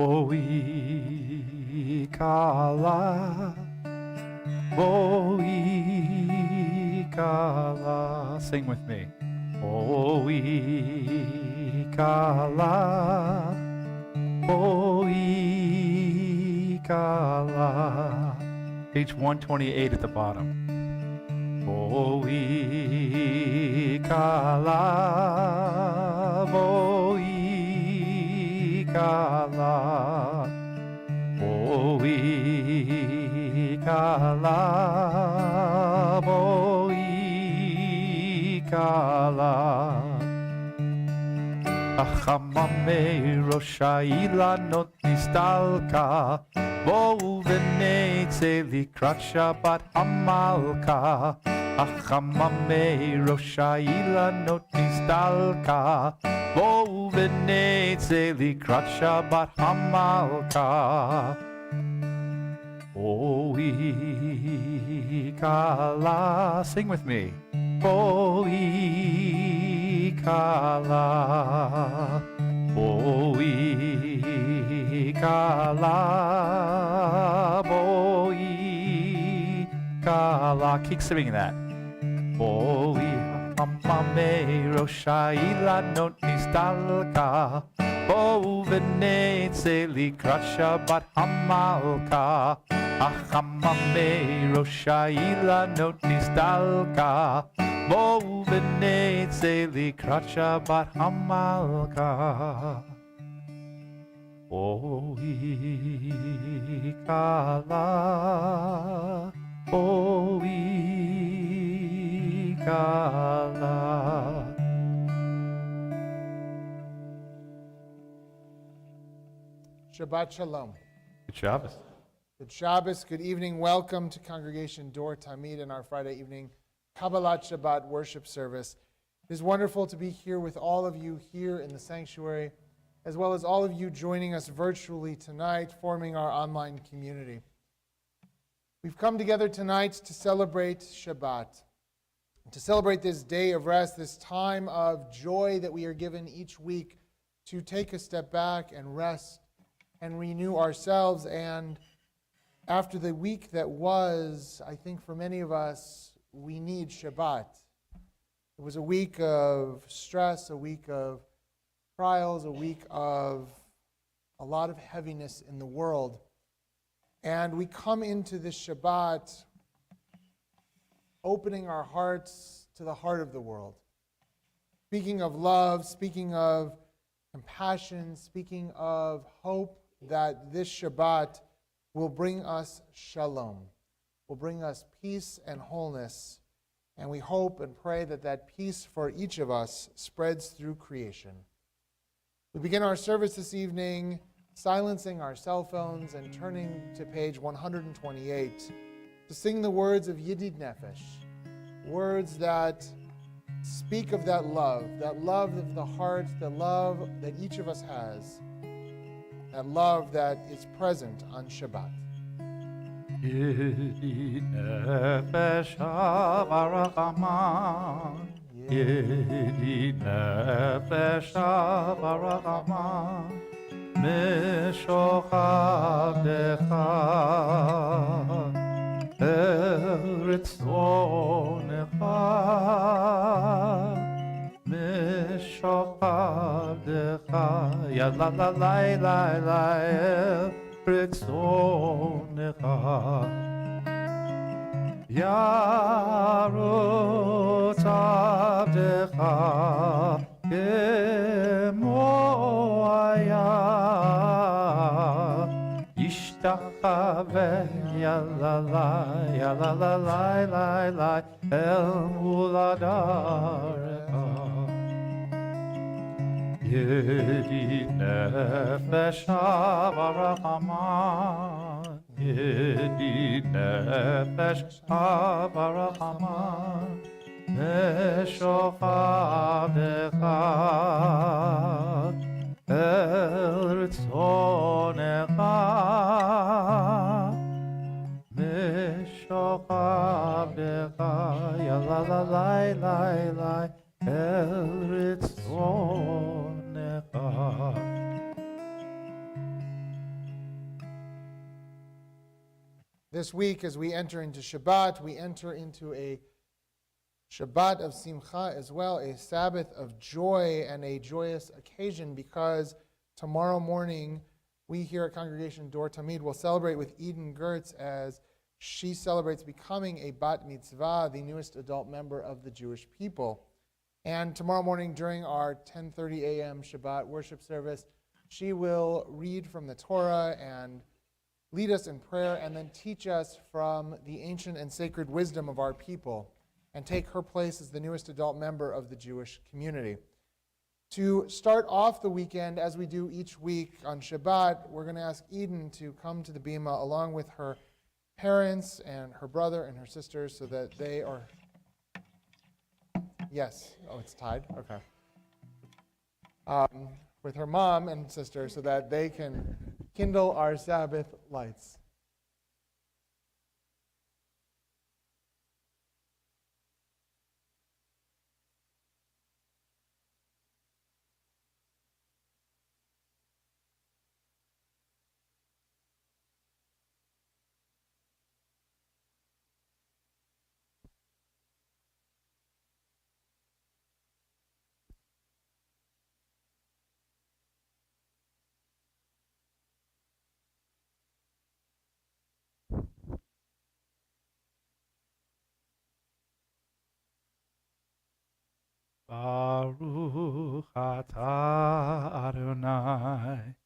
Boi kala, boi kala. Sing with me. Boi kala, boi kala. Page 128 at the bottom. Boi kala, boi kala, boi kala, boi kala. Achamame rosha ilanot nistalka, bou v'neitzeh likrat Shabbat hamalka. Achamame rosha ilanot nistalka, bou v'neitzeh likrat Shabbat hamalka. Boi kala, sing with me. Boi kala, boi kala, boi kala. Keep singing that. Boi hamame rosha ilanot nistalka, bou v'neitzeh likrat Shabbat hamalka. Achamame rosha ilanot nistalka, bou v'neitzeh likrat Shabbat hamalka. Boi kala, boi kala. Shabbat Shalom. Good Shabbos. Good Shabbos, good evening. Welcome to Congregation Dor Tamid in our Friday evening Kabbalat Shabbat worship service. It is wonderful to be here with all of you here in the sanctuary, as well as all of you joining us virtually tonight, forming our online community. We've come together tonight to celebrate Shabbat, to celebrate this day of rest, this time of joy that we are given each week to take a step back and rest and renew ourselves. And after the week that was, I think for many of us, we need Shabbat. It was a week of stress, a week of trials, a week of a lot of heaviness in the world. And we come into this Shabbat opening our hearts to the heart of the world. Speaking of love, speaking of compassion, speaking of hope, that this Shabbat will bring us shalom, will bring us peace and wholeness. And we hope and pray that that peace for each of us spreads through creation. We begin our service this evening silencing our cell phones and turning to page 128 to sing the words of Yidid Nefesh, words that speak of that love of the heart, the love that each of us has, that love that is present on Shabbat. Yidid nefesh ha'varachaman, Yidid nefesh ha'varachaman, Meshochadecha el ritzonecha, Meshochadecha yad la la la la la el ritzonecha, Yarot abdecha kemo Ishtachave yalalai el muladarecha, Yidid nefesh ha'varachaman, Yidid nefesh ha'varachaman, Meshochadecha el ritzonecha, Meshochadecha yalalai el ritzonecha. This week, as we enter into Shabbat, we enter into a Shabbat of Simcha as well, a Sabbath of joy and a joyous occasion, because tomorrow morning we here at Congregation Dor Tamid will celebrate with Eden Gertz as she celebrates becoming a Bat Mitzvah, the newest adult member of the Jewish people. And tomorrow morning during our 10:30 a.m. Shabbat worship service, she will read from the Torah and lead us in prayer and then teach us from the ancient and sacred wisdom of our people and take her place as the newest adult member of the Jewish community. To start off the weekend, as we do each week on Shabbat, we're going to ask Eden to come to the Bima along with her parents and her brother and her sisters so that they are... Yes. Oh, it's tied? Okay. With her mom and sister so that they can kindle our Sabbath lights. Baruch atah Adonai,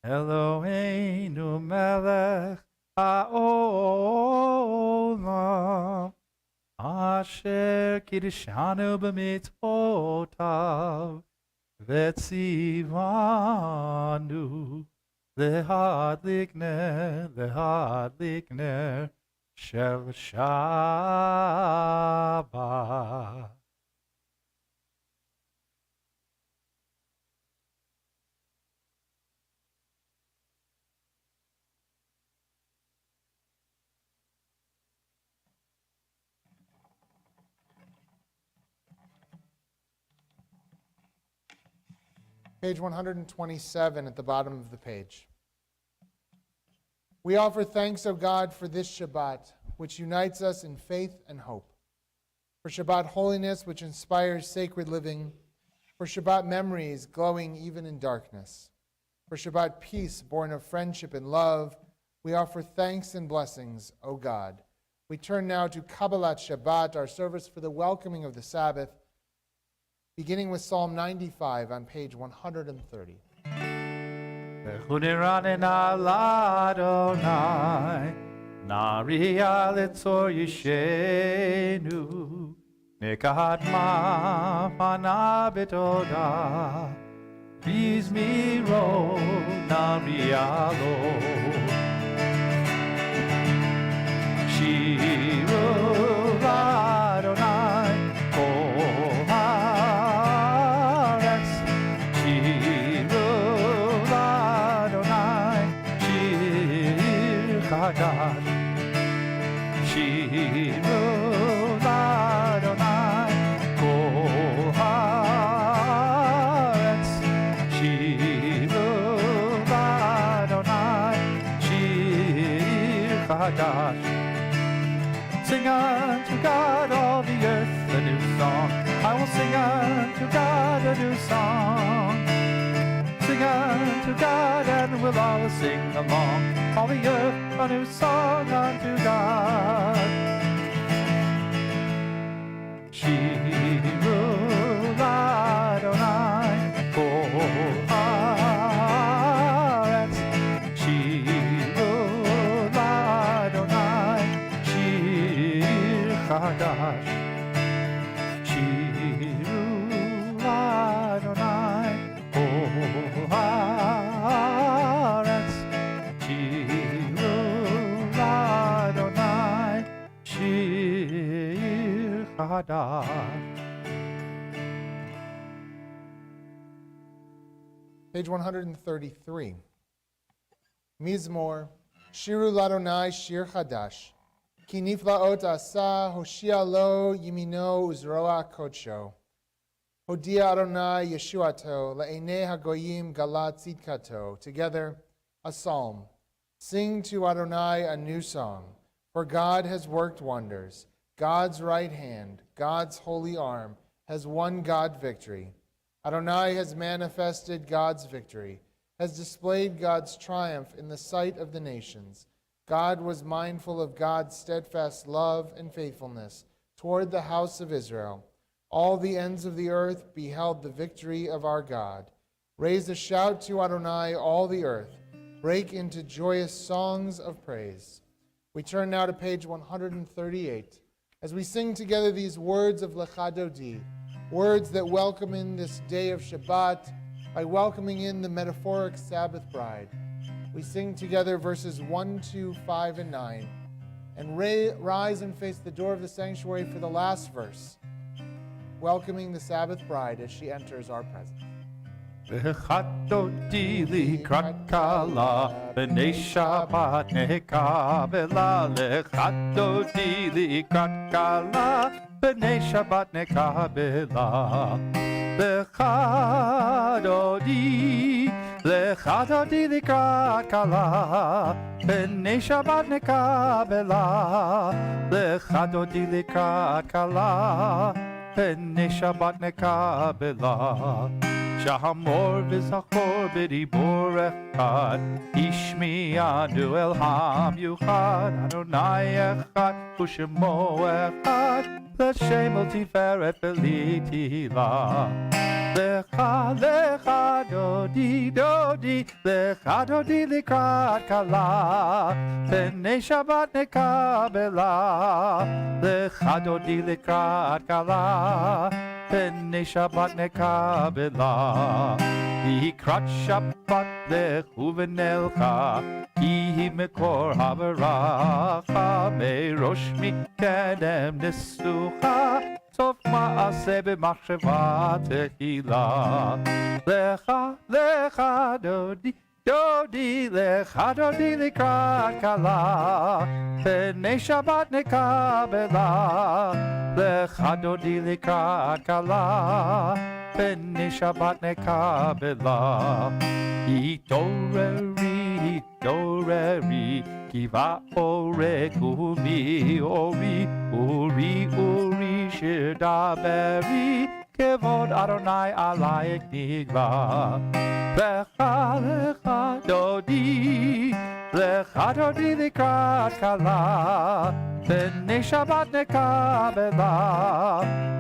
Eloheinu melech haolam, asher kiddushanu b'mitzvotav, v'tzivanu lehadlik ner shel Shabbat. Page 127 at the bottom of the page. We offer thanks, O God, for this Shabbat, which unites us in faith and hope. For Shabbat holiness, which inspires sacred living. For Shabbat memories glowing even in darkness. For Shabbat peace born of friendship and love. We offer thanks and blessings, O God. We turn now to Kabbalat Shabbat, our service for the welcoming of the Sabbath, beginning with Psalm 95 on page 130. Lechuneranena l'Adonai, Nariya letzor yishenu, Nekadma pana betoda, Bizmiro Nariya lo, Shiru l'Adonai, Chadash, Shiru l'Adonai, Kol haaretz, Shiru l'Adonai, Shir Chadash. Sing unto God all the earth a new song. I will sing unto God a new song. Sing unto God and we'll all sing along. All the earth a new song unto God. Shiru l'Adonai, Kol haaretz. Shiru l'Adonai, Shir Chadash. Shiru l'Adonai, Kol haaretz. Shiru l'Adonai, Shir Chadash. Page 133. Mizmor, Shiru l'Adonai Shir Chadash, Ki niflaot asa hoshia lo yimino uzroa kodsho. Hodia Adonai Yeshuato, la'enei hagoyim galat tzidkato. Together, a psalm. Sing to Adonai a new song. For God has worked wonders. God's right hand, God's holy arm, has won God victory. Adonai has manifested God's victory, has displayed God's triumph in the sight of the nations. God was mindful of God's steadfast love and faithfulness toward the house of Israel. All the ends of the earth beheld the victory of our God. Raise a shout to Adonai, all the earth. Break into joyous songs of praise. We turn now to page 138 as we sing together these words of Lecha Dodi, words that welcome in this day of Shabbat by welcoming in the metaphoric Sabbath bride. We sing together verses 1, 2, 5, and 9, and rise and face the door of the sanctuary for the last verse, welcoming the Sabbath bride as she enters our presence. V'chadodi likrat kala, b'nei Shabbat nekabela. V'chadodi likrat kala, b'nei Shabbat nekabela. V'chadodi likrat kala, b'nei Shabbat nekabela. V'chadodi likrat kala, b'nei Shabbat nekabela. Shahamor v'zachor b'dibor echad, Ishmi'anu el ham yuchad, Adonai echad, u'shemo echad, L'shem el tiferet v'litila. Lecha, lecha, dodi, dodi, lecha, dodi likrat kala, b'nei Shabbat nekabela. Lecha, dodi likrat kala, b'nei Shabbat nekabela. Likrat Shabbat lechu v'nelcha, ki hi mekor haveracha, merosh mikedem nesucha, sof ma'aseh b'machsheva tehila. Lecha, lecha, dodi, dodi, lecha, dodi likrat kala, b'nei Shabbat nekabela. Lecha, dodi likrat kala, b'nei Shabbat nekabela. Hitoreri, hitoreri, kiva orek umi, ori, uri, uri, shidaberi, kevod Adonai alayek nigla. Lecha, lecha, dodi, lecha, dodi likrat kala, b'nei Shabbat nekabela.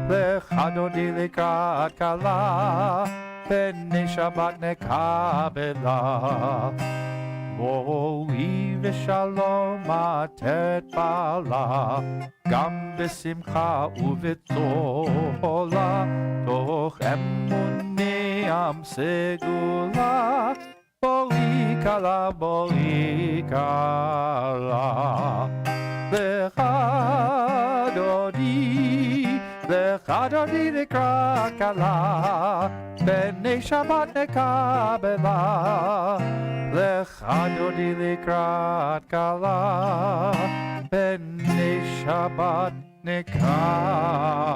Lecha, dodi likrat kala, b'nei Shabbat nekabela. Boi v'shalom atet bala, gam b'simcha u'v'tzola, toch emuni am segula, boi kala, boi kala. Lecha dodi, lecha dodi likrat kala, b'nei Shabbat nekabela. Lecha dodi likrat kala, b'nei Shabbat nekabela.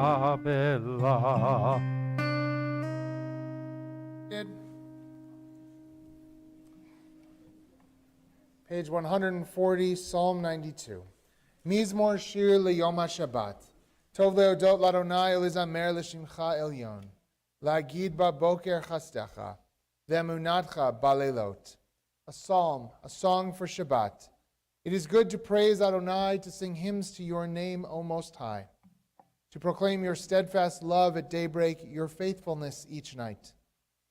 Page 140, Psalm 92. Mizmor shir leyom HaShabbat. Tov leodot l'Adonai lizamer l'shimcha elyon. La'agid ba'boker chastecha. Ve'emunatcha ba'leilot. A psalm, a song for Shabbat. It is good to praise Adonai, to sing hymns to your name, O Most High, to proclaim your steadfast love at daybreak, your faithfulness each night.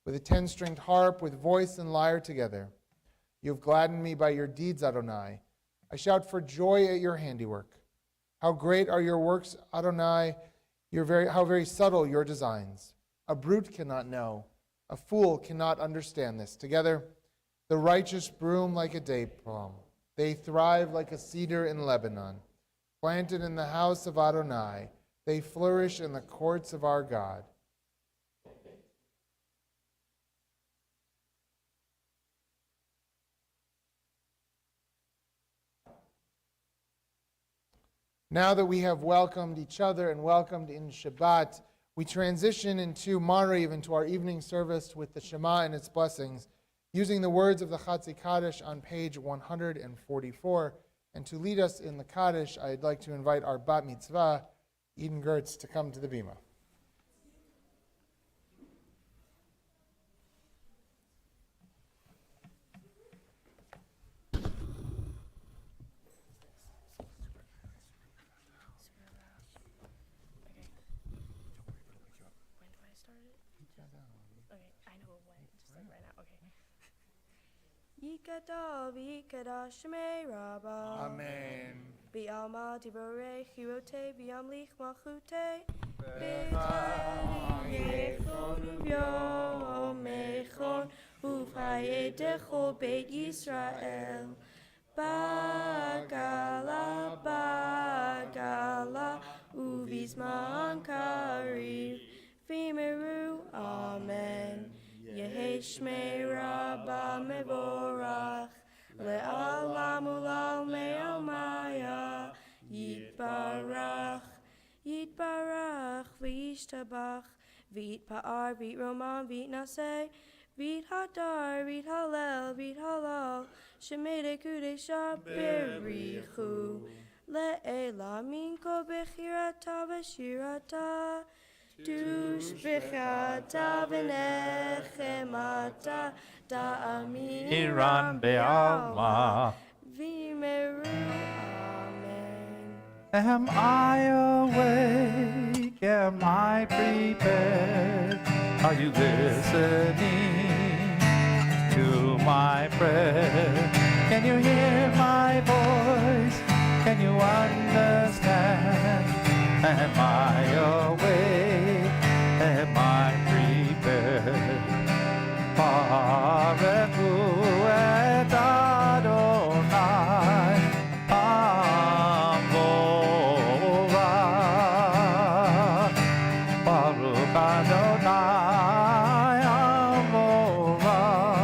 With a 10-stringed harp, with voice and lyre together. You have gladdened me by your deeds, Adonai. I shout for joy at your handiwork. How great are your works, Adonai, how very subtle your designs. A brute cannot know, a fool cannot understand this. Together, the righteous bloom like a date palm. They thrive like a cedar in Lebanon. Planted in the house of Adonai, they flourish in the courts of our God. Now that we have welcomed each other and welcomed in Shabbat, we transition into Mariv, into our evening service with the Shema and its blessings, using the words of the Chatzi Kaddish on page 144. And to lead us in the Kaddish, I'd like to invite our Bat Mitzvah, Eden Gertz, to come to the bima. Yikadal v'yikadash shmei rabba. Amen. Bi'alma divorei chirote v'yamlich malchute. B'tayechon u'vyomechon uv'hayedecho beit Yisrael. Bagala bagala uvizman kariv v'meru. Amen. Yehi shmei rabba mevorach le'alam ulal me'almaya yitbarach yitbarach v'yishtabach v'yitpa'ar v'yitroman v'yitnaseh v'yithadar v'yithalel v'yithalal shemei dekudesha berichu le'ela minko bechirata v'shirata Tushbichata v'nechemata da'amiran be'alma. V'meru. Amen. Am I awake? Am I prepared? Are you listening to my prayer? Can you hear my voice? Can you understand? Am I awake? Am I prepared? Barechu et Adonai Amorah. Baruch Adonai Amorah.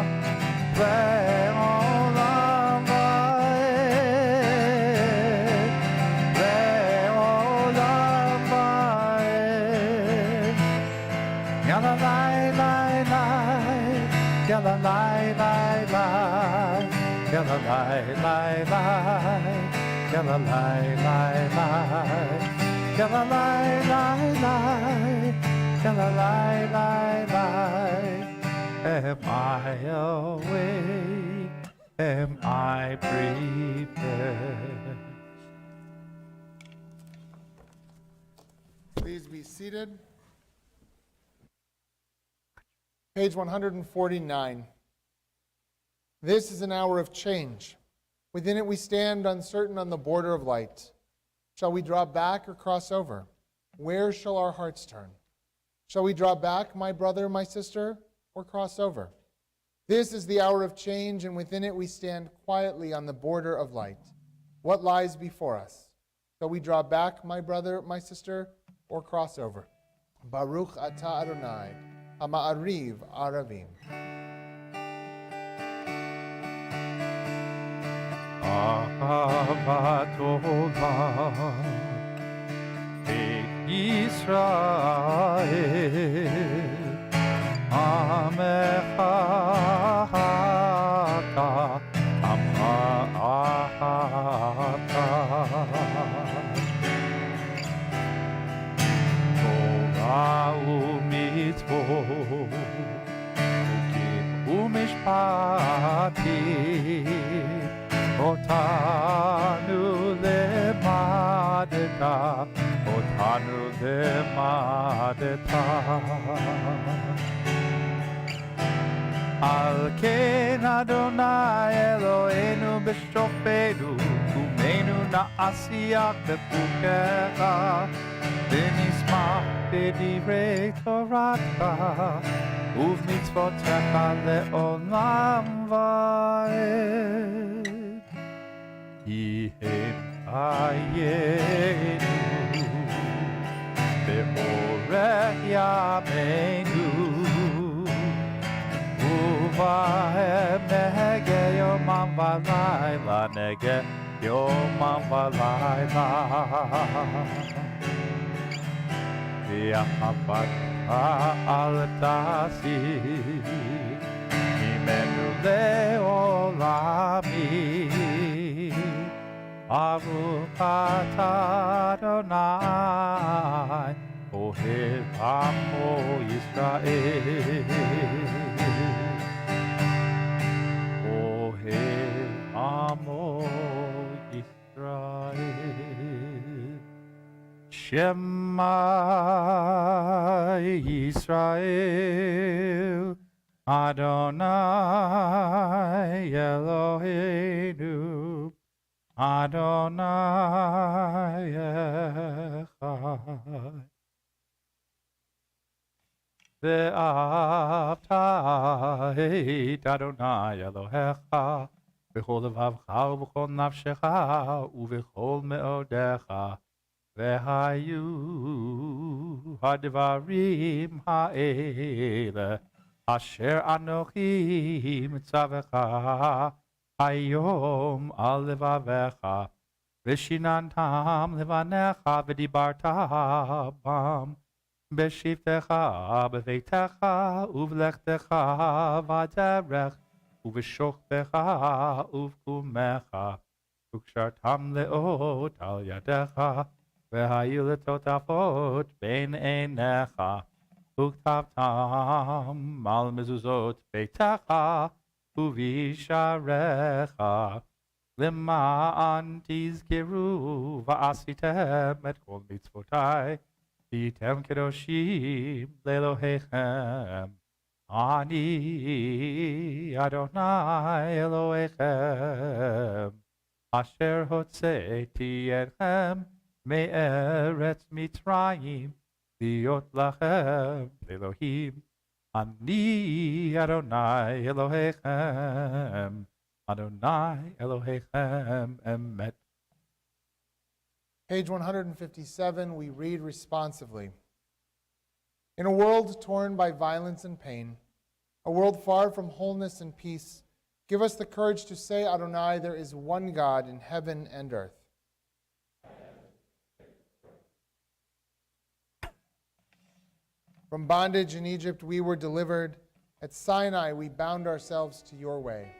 Le'olam va'ed. Le'olam va'ed. Yalla lai lai lai. Yalla lai lai lai. Yalla lai lai lai. Yalla lai lai lai. Yalla lai lai lai. Yalla lai lai lai. Am I awake? Am I prepared? Please be seated. Page 149. This is an hour of change. Within it we stand uncertain on the border of light. Shall we draw back or cross over? Where shall our hearts turn? Shall we draw back, my brother, my sister, or cross over? This is the hour of change, and within it we stand quietly on the border of light. What lies before us? Shall we draw back, my brother, my sister, or cross over? Baruch atah Adonai, ha'ma'ariv aravim. Ahavat olam Beit Yisrael Amecha ata Amcha ata Torah u'mitzvot Chukim u'mishpatim Otanu lemadeta, Otanu lemadeta. Al ken Adonai Eloheinu b'shofenu, Kumeinu na'asiach b'chukecha, V'nismach b'divrei Toracha, U'v'mitzvotecha le'olam va'ed. Yihem hayenu be'orech yameinu uvahem nege yomam v'layla nege yomam v'layla v'yachavat al tasi mimenu le'olami Baruch atah Adonai, Ohev Amo Yisrael. Ohev Amo Yisrael. Shema Yisrael, Adonai Eloheinu, Adonai Echad. Ve'avta Adonai Elohecha, b'chol levavcha u'b'chol nafshecha u'b'chol me'odecha, ve'hayu hadvarim ha'ele asher anochi mitzavecha hayom al levavecha, v'shinantam levanecha v'dibarta bam, b'shivtecha b'veitecha uv'lechtecha v'aderech uv'shochtecha uv'kumecha ukshartam leot al yadecha v'hayu letotafot ben einecha uktavtam al mezuzot beitecha uvisharecha lema'an tizkiru va'asitem et kol mitzvotai v'yitem kedoshim le'elohechem. Ani Adonai Elohechem asher hotzeiti etchem me'eretz Mitzrayim liot lachem Elohim. Ani Adonai Elohechem, Adonai Elohechem emet. Page 157, we read responsively. In a world torn by violence and pain, a world far from wholeness and peace, give us the courage to say, Adonai, there is one God in heaven and earth. From bondage in Egypt we were delivered. At Sinai we bound ourselves to your way.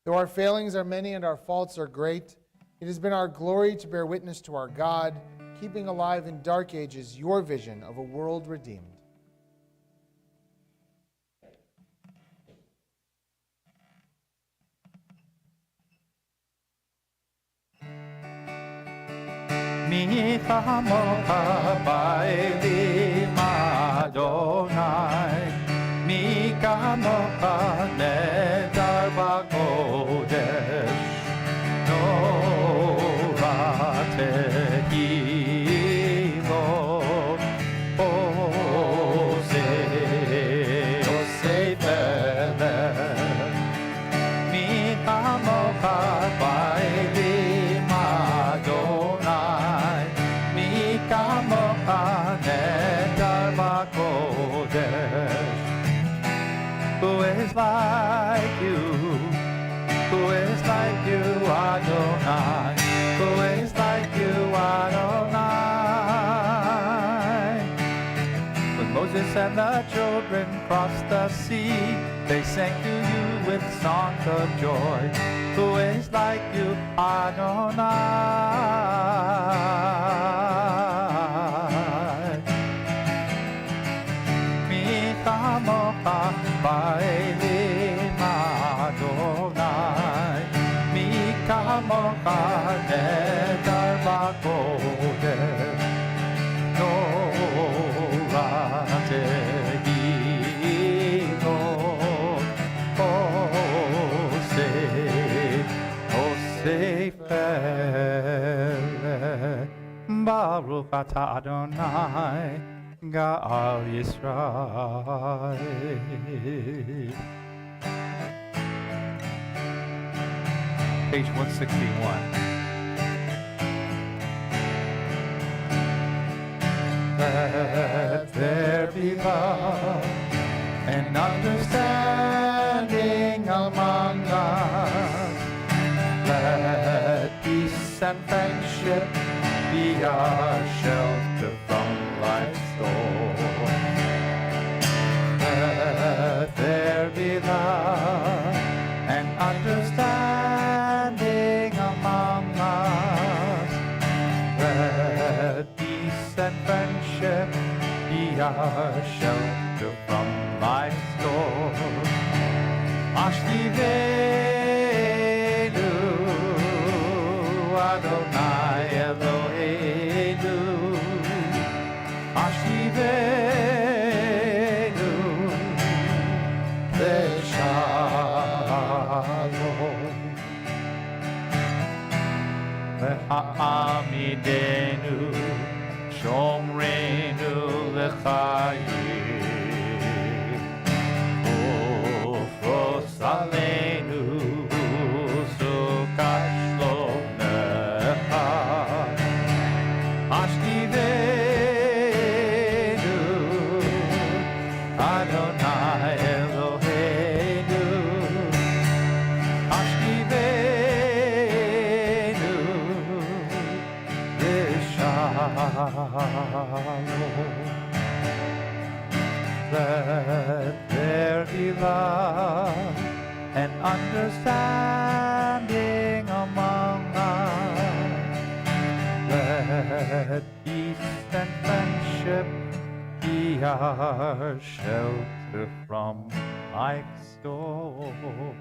Though our failings are many and our faults are great, it has been our glory to bear witness to our God, keeping alive in dark ages your vision of a world redeemed. Mi chamocha ba'elim Adonai, mi kamocha nedar b'kodesh, norah tehilo, osei pelech. Mi kamocha ba'elim Adonai, mi kamocha nedar b'kodesh. Who is like you? Who is like you, Adonai? Who is like you, Adonai? When Moses and the children crossed the sea, they sang to you with songs of joy. Who is like you, Adonai? Mi chamocha ba'elim Adonai, mi kamocha nedar b'kodesh, norah tehilo, osei pelech. Baruch atah Adonai Ga'al Yisrael. Page 161. Let there be love and understanding among us. Let peace and friendship be our shelter from life's storm. Let and friendship be our shelter from life's storm. Ashkivenu Adonai Eloheinu, Ashkivenu Leshalom. Le'amidenu Shomrenu L'chaim, Ufros Aleinu Sukat Shlom Lecha, Ashkivenu Adonai Eloheinu, Ashkivenu L'shalom. Let there be love and understanding among us. Let peace and friendship be our shelter from life's storm.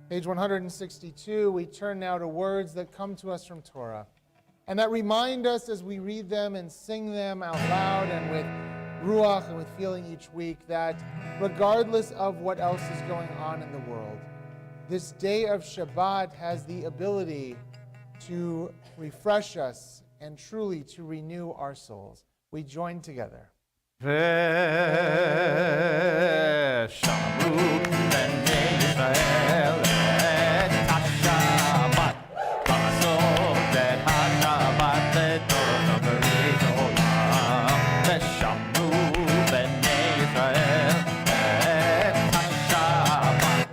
Page 162, we turn now to words that come to us from Torah and that remind us as we read them and sing them out loud and with ruach and with feeling each week that regardless of what else is going on in the world, this day of Shabbat has the ability to refresh us and truly to renew our souls. We join together. V'shamru b'nei Yisrael et ha-Shabbat, v'asot et ha-Shabbat l'dorot b'rit olam. V'shamru b'nei Yisrael et ha-Shabbat,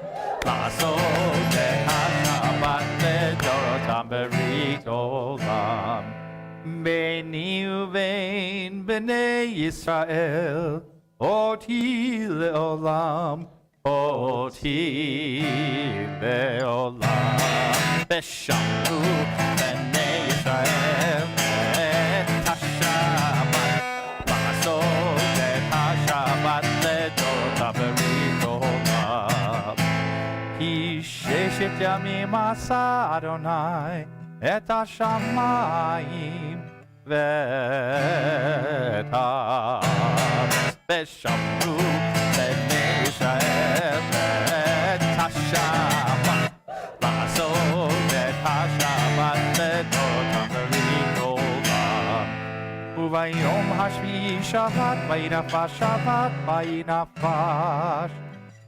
v'asot et ha-Shabbat l'dorot b'rit olam. Beni uvein b'nei Yisrael, oti le'olam, oti le'olam. V'shamru b'nei Yisrael et ha-Shabbat, v'asot et ha-Shabbat l'dorot b'rit olam. Ki sheshet yamim asa Adonai et ha-shamayim ואת הארץ, ושמרו בני ישראל את השבת, לעשות את השבת לדורות בברית עולם. וביום השביעי שבת, וינפש שבת, וינפש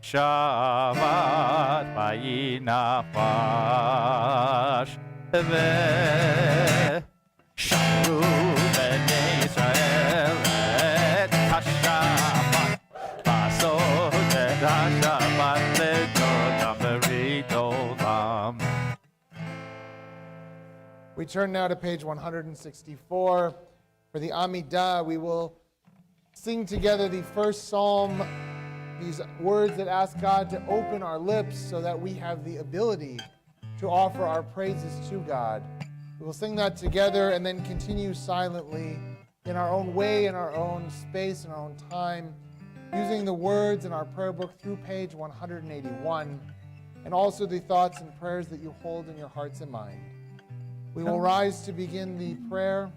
שבת, וינפש שמרו בני ישראל את השבת, לעשות את השבת לדורות בברית עולם. We turn now to page 164. For the Amidah, we will sing together the first psalm, these words that ask God to open our lips so that we have the ability to offer our praises to God. We will sing that together and then continue silently in our own way, in our own space, in our own time, using the words in our prayer book through page 181, and also the thoughts and prayers that you hold in your hearts and mind. We will rise to begin the prayer,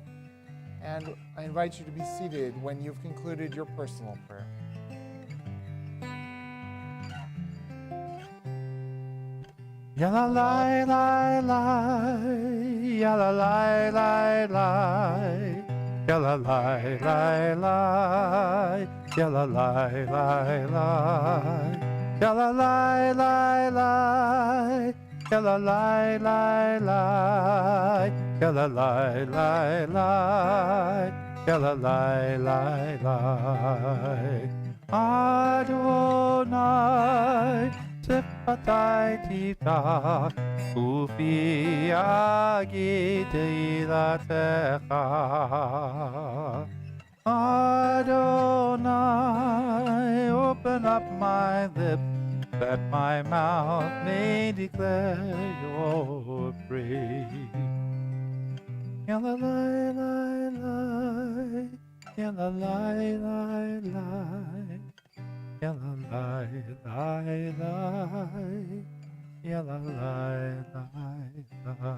and I invite you to be seated when you've concluded your personal prayer. Yalla lai lai lai, yalla lai lai lai, yalla lai lai lai, yalla lai lai lai, yalla lai lai lai, yalla lai lai lai, yalla lai lai lai, yalla lai lai lai. Adonai Sifatai titach, ufi agid ilatecha. Adonai, open up my lips, that my mouth may declare your praise. Ya la la la la, ya la la la la, ya la la la la, ya la la la la.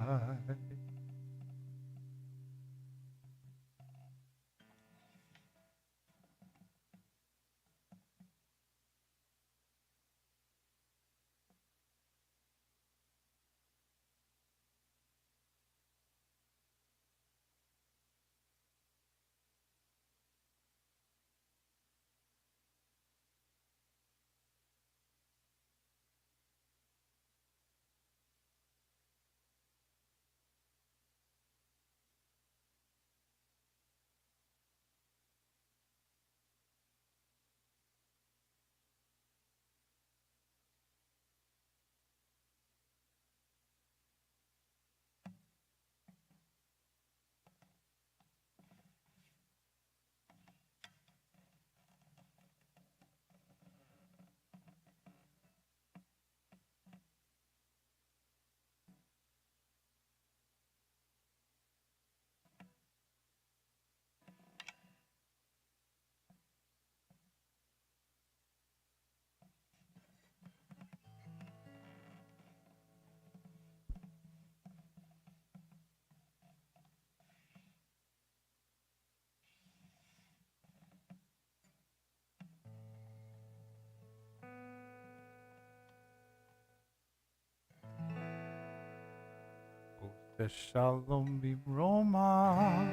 Shalom b'Roma,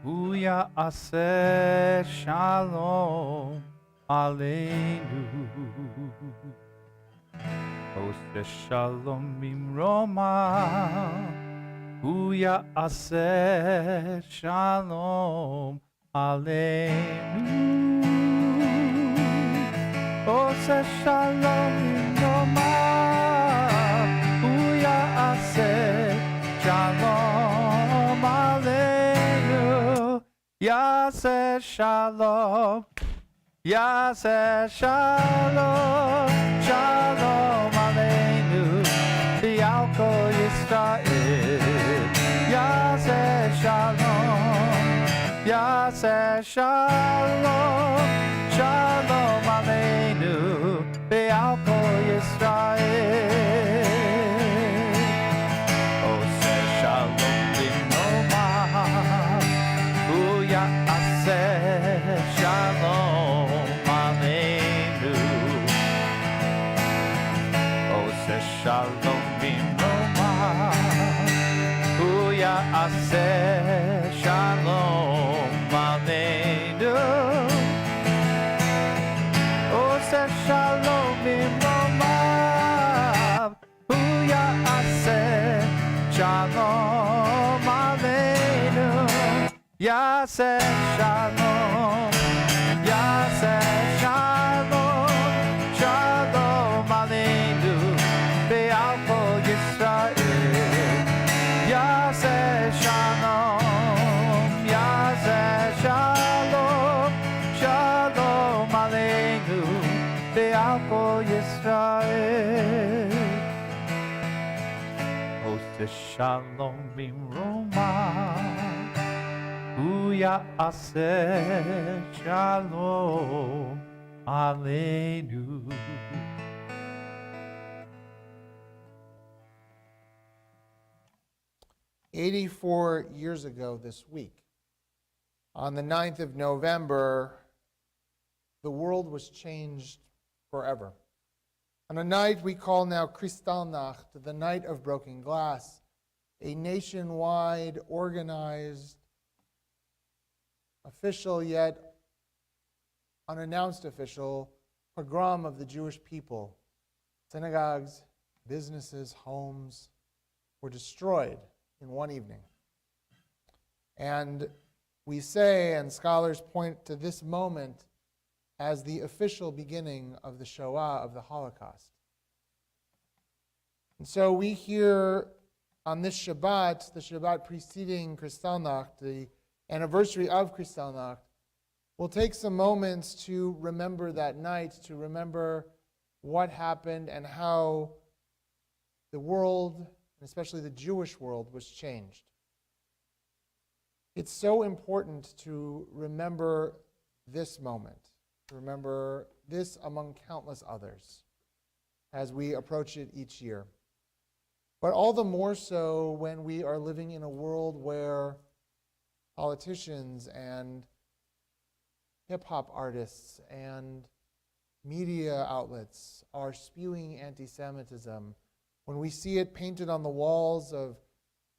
Uya aseh shalom aleinu. Ose shalom b'Roma, Uya aseh shalom aleinu. Ose shalom b'Roma, Uya aseh Shalom Aleinu, Yaseh Shalom, Yaseh Shalom, Shalom Aleinu, Yalko Yisrael, Yaseh Shalom, Yaseh Shalom, Shalom Aleinu, Yalko Yisrael. Shalom b'Roma, Uya aseh shalom aleinu. Oseh shalom b'Roma, Uya aseh shalom aleinu. Yaseh shalom, Yaseh shalom, shalom aleinu. Be'alko Yisrael, Yaseh Shalom, Yaseh Shalom, Shalom Aleinu, Be'alko Yisrael. Ose Shalom b'Roma, Uya aseh Shalom Aleinu. 84 years ago this week, on the 9th of November, the world was changed forever. On a night we call now Kristallnacht, the night of broken glass, a nationwide, organized, official yet unannounced official pogrom of the Jewish people. Synagogues, businesses, homes were destroyed in one evening. And we say, and scholars point to this moment as the official beginning of the Shoah, of the Holocaust. And so we hear on this Shabbat, the Shabbat preceding Kristallnacht, the anniversary of Kristallnacht, we'll take some moments to remember that night, to remember what happened and how the world, and especially the Jewish world, was changed. It's so important to remember this moment, to remember this among countless others as we approach it each year. But all the more so when we are living in a world where politicians and hip-hop artists and media outlets are spewing anti-Semitism, when we see it painted on the walls of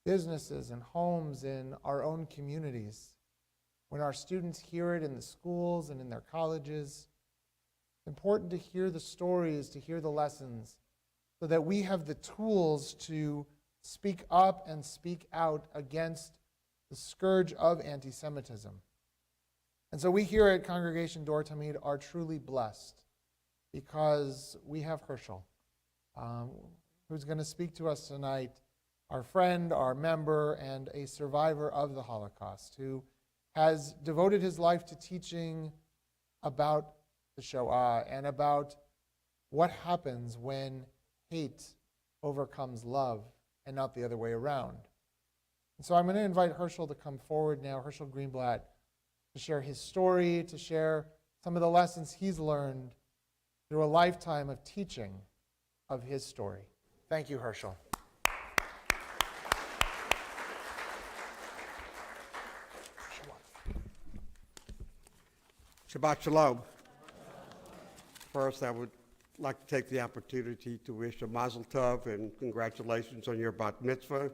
businesses and homes in our own communities, when our students hear it in the schools and in their colleges. It's important to hear the stories, to hear the lessons, so that we have the tools to speak up and speak out against the scourge of anti-Semitism. And so we here at Congregation Dor Tamid are truly blessed because we have Hershel, who's going to speak to us tonight, our friend, our member, and a survivor of the Holocaust, who has devoted his life to teaching about the Shoah and about what happens when hate overcomes love and not the other way around. And so I'm going to invite Hershel to come forward now, Hershel Greenblat, to share his story, to share some of the lessons he's learned through a lifetime of teaching of his story. Thank you, Hershel. Shabbat Shalom. First, I would like to take the opportunity to wish a mazel tov and congratulations on your bat mitzvah.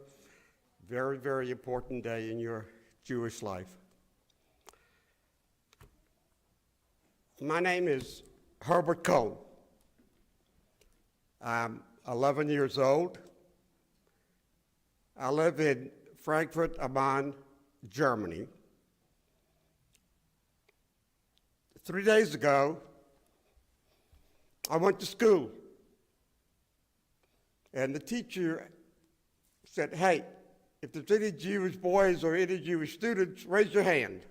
Very, very important day in your Jewish life. My name is Herbert Cohn. I'm 11 years old. I live in Frankfurt am Main, Germany. 3 days ago, I went to school, and the teacher said, "Hey, if there's any Jewish boys or any Jewish students, raise your hand."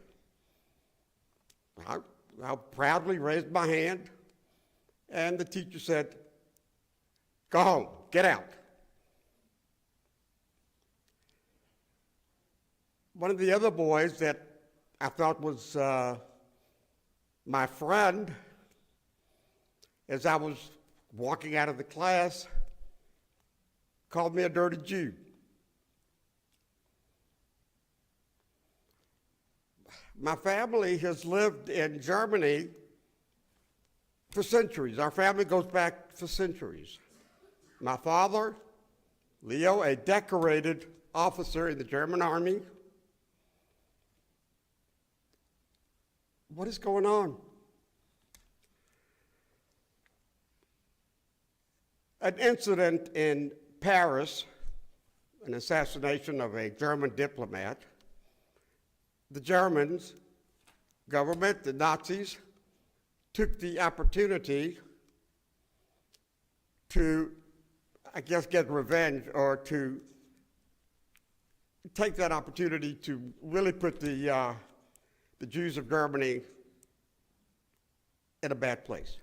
I proudly raised my hand, and the teacher said, "Go home, get out." One of the other boys that I thought was my friend, as I was walking out of the class, called me a dirty Jew. My family has lived in Germany for centuries. Our family goes back for centuries. My father, Leo, a decorated officer in the German army. What is going on? An incident in Paris, an assassination of a German diplomat. The Germans, government, the Nazis, took the opportunity to, I guess, get revenge, or to take that opportunity to really put the Jews of Germany in a bad place.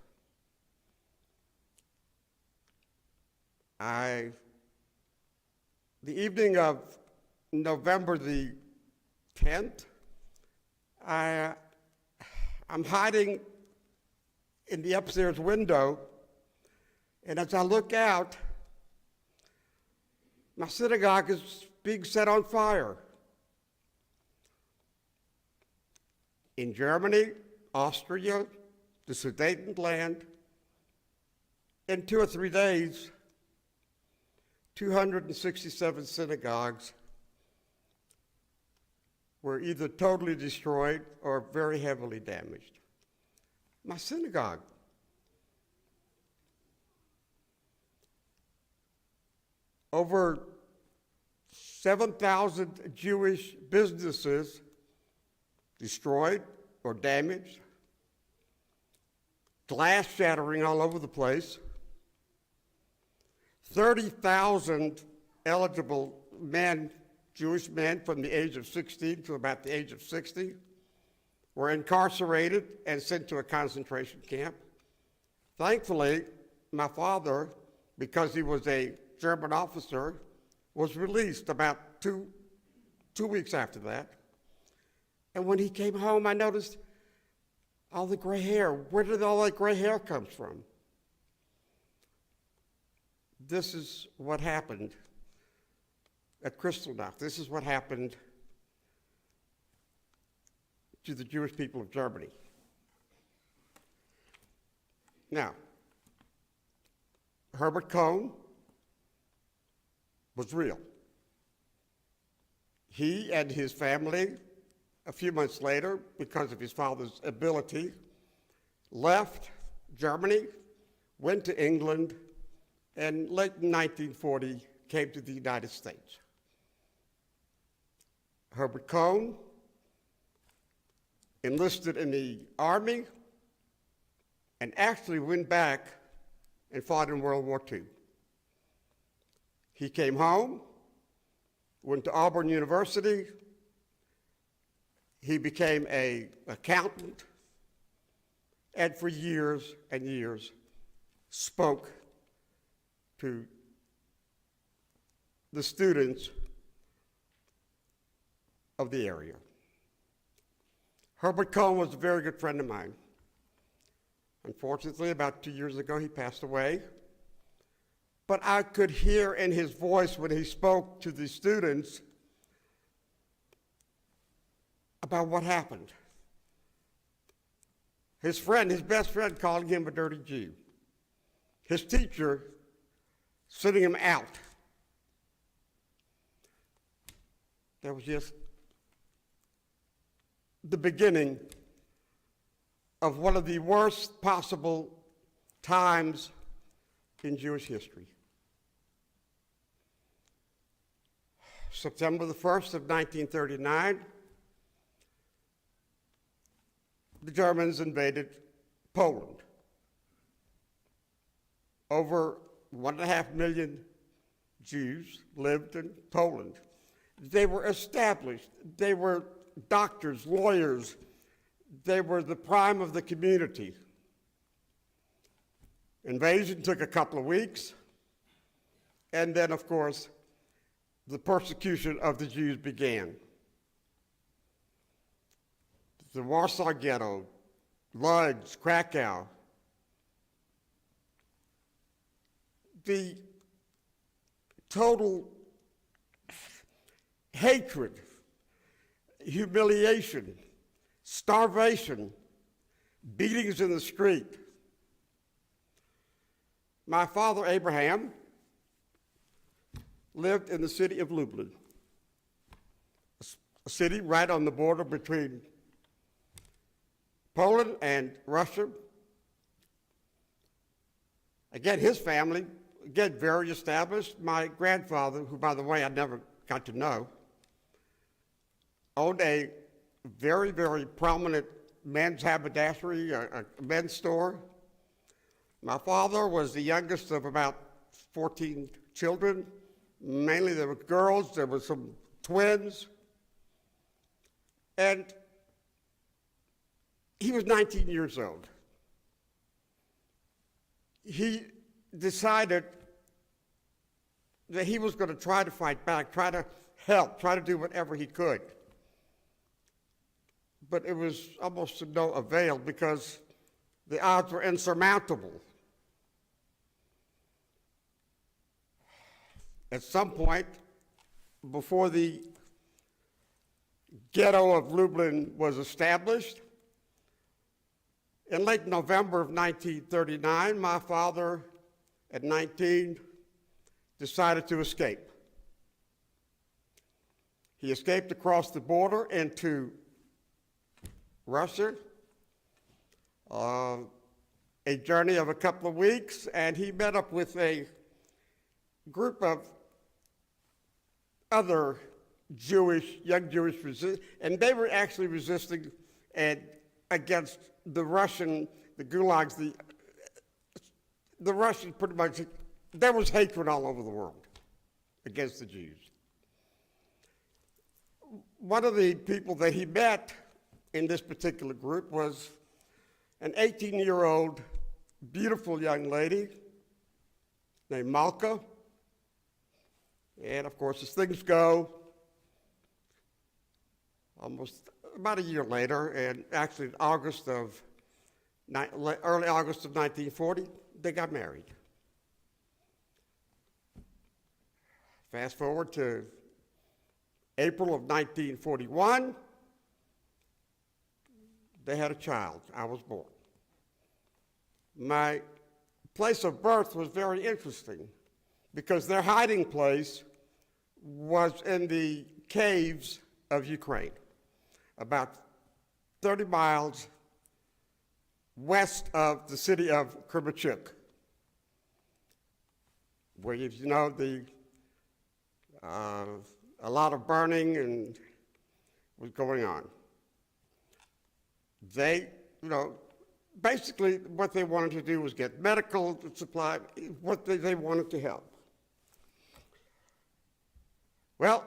The evening of November the 10th, I'm hiding in the upstairs window, and as I look out, my synagogue is being set on fire. In Germany, Austria, the Sudetenland, in 2 or 3 days, 267 synagogues were either totally destroyed or very heavily damaged. My synagogue. Over 7,000 Jewish businesses destroyed or damaged, glass shattering all over the place. 30,000 eligible men, Jewish men from the age of 16 to about the age of 60, were incarcerated and sent to a concentration camp. Thankfully, my father, because he was a German officer, was released about two weeks after that. And when he came home, I noticed all the gray hair. Where did all that gray hair come from? This is what happened at Kristallnacht. This is what happened to the Jewish people of Germany. Now, Herbert Cohn was real. He and his family, a few months later, because of his father's ability, left Germany, went to England, and late in 1940 came to the United States. Herbert Cohn enlisted in the Army and actually went back and fought in World War II. He came home, went to Auburn University. He became an accountant, and for years and years spoke to the students of the area. Herbert Cohn was a very good friend of mine. Unfortunately, about 2 years ago, he passed away. But I could hear in his voice when he spoke to the students about what happened. His friend, his best friend, calling him a dirty Jew. His teacher sitting him out. That was just the beginning of one of the worst possible times in Jewish history. September the 1st of 1939, the Germans invaded Poland. Over 1.5 million Jews lived in Poland. They were established. They were doctors, lawyers. They were the prime of the community. Invasion took a couple of weeks, and then, of course, the persecution of the Jews began. The Warsaw Ghetto, Lodz, Krakow. The total hatred, humiliation, starvation, beatings in the street. My father, Abraham, lived in the city of Lublin, a city right on the border between Poland and Russia. Again, his family, again, very established. My grandfather, who, by the way, I never got to know, owned a very, very prominent men's haberdashery, a men's store. My father was the youngest of about 14 children. Mainly there were girls, there were some twins. And he was 19 years old. He decided that he was going to try to fight back, try to help, try to do whatever he could. But it was almost to no avail because the odds were insurmountable. At some point, before the ghetto of Lublin was established, in late November of 1939, my father, at 19, decided to escape. He escaped across the border into Russia, a journey of a couple of weeks, and he met up with a group of other young Jewish resistors, and they were actually resisting against the Russian, the gulags, the Russians pretty much, there was hatred all over the world against the Jews. One of the people that he met in this particular group was an 18-year-old beautiful young lady named Malka. And of course, as things go, almost about a year later, and actually early August of 1940, they got married. Fast forward to April of 1941, they had a child. I was born. My place of birth was very interesting because their hiding place was in the caves of Ukraine, about 30 miles west of the city of Kremenchuk, where, you know, a lot of burning and was going on. They, you know, basically what they wanted to do was get medical supply, what they wanted to help. Well,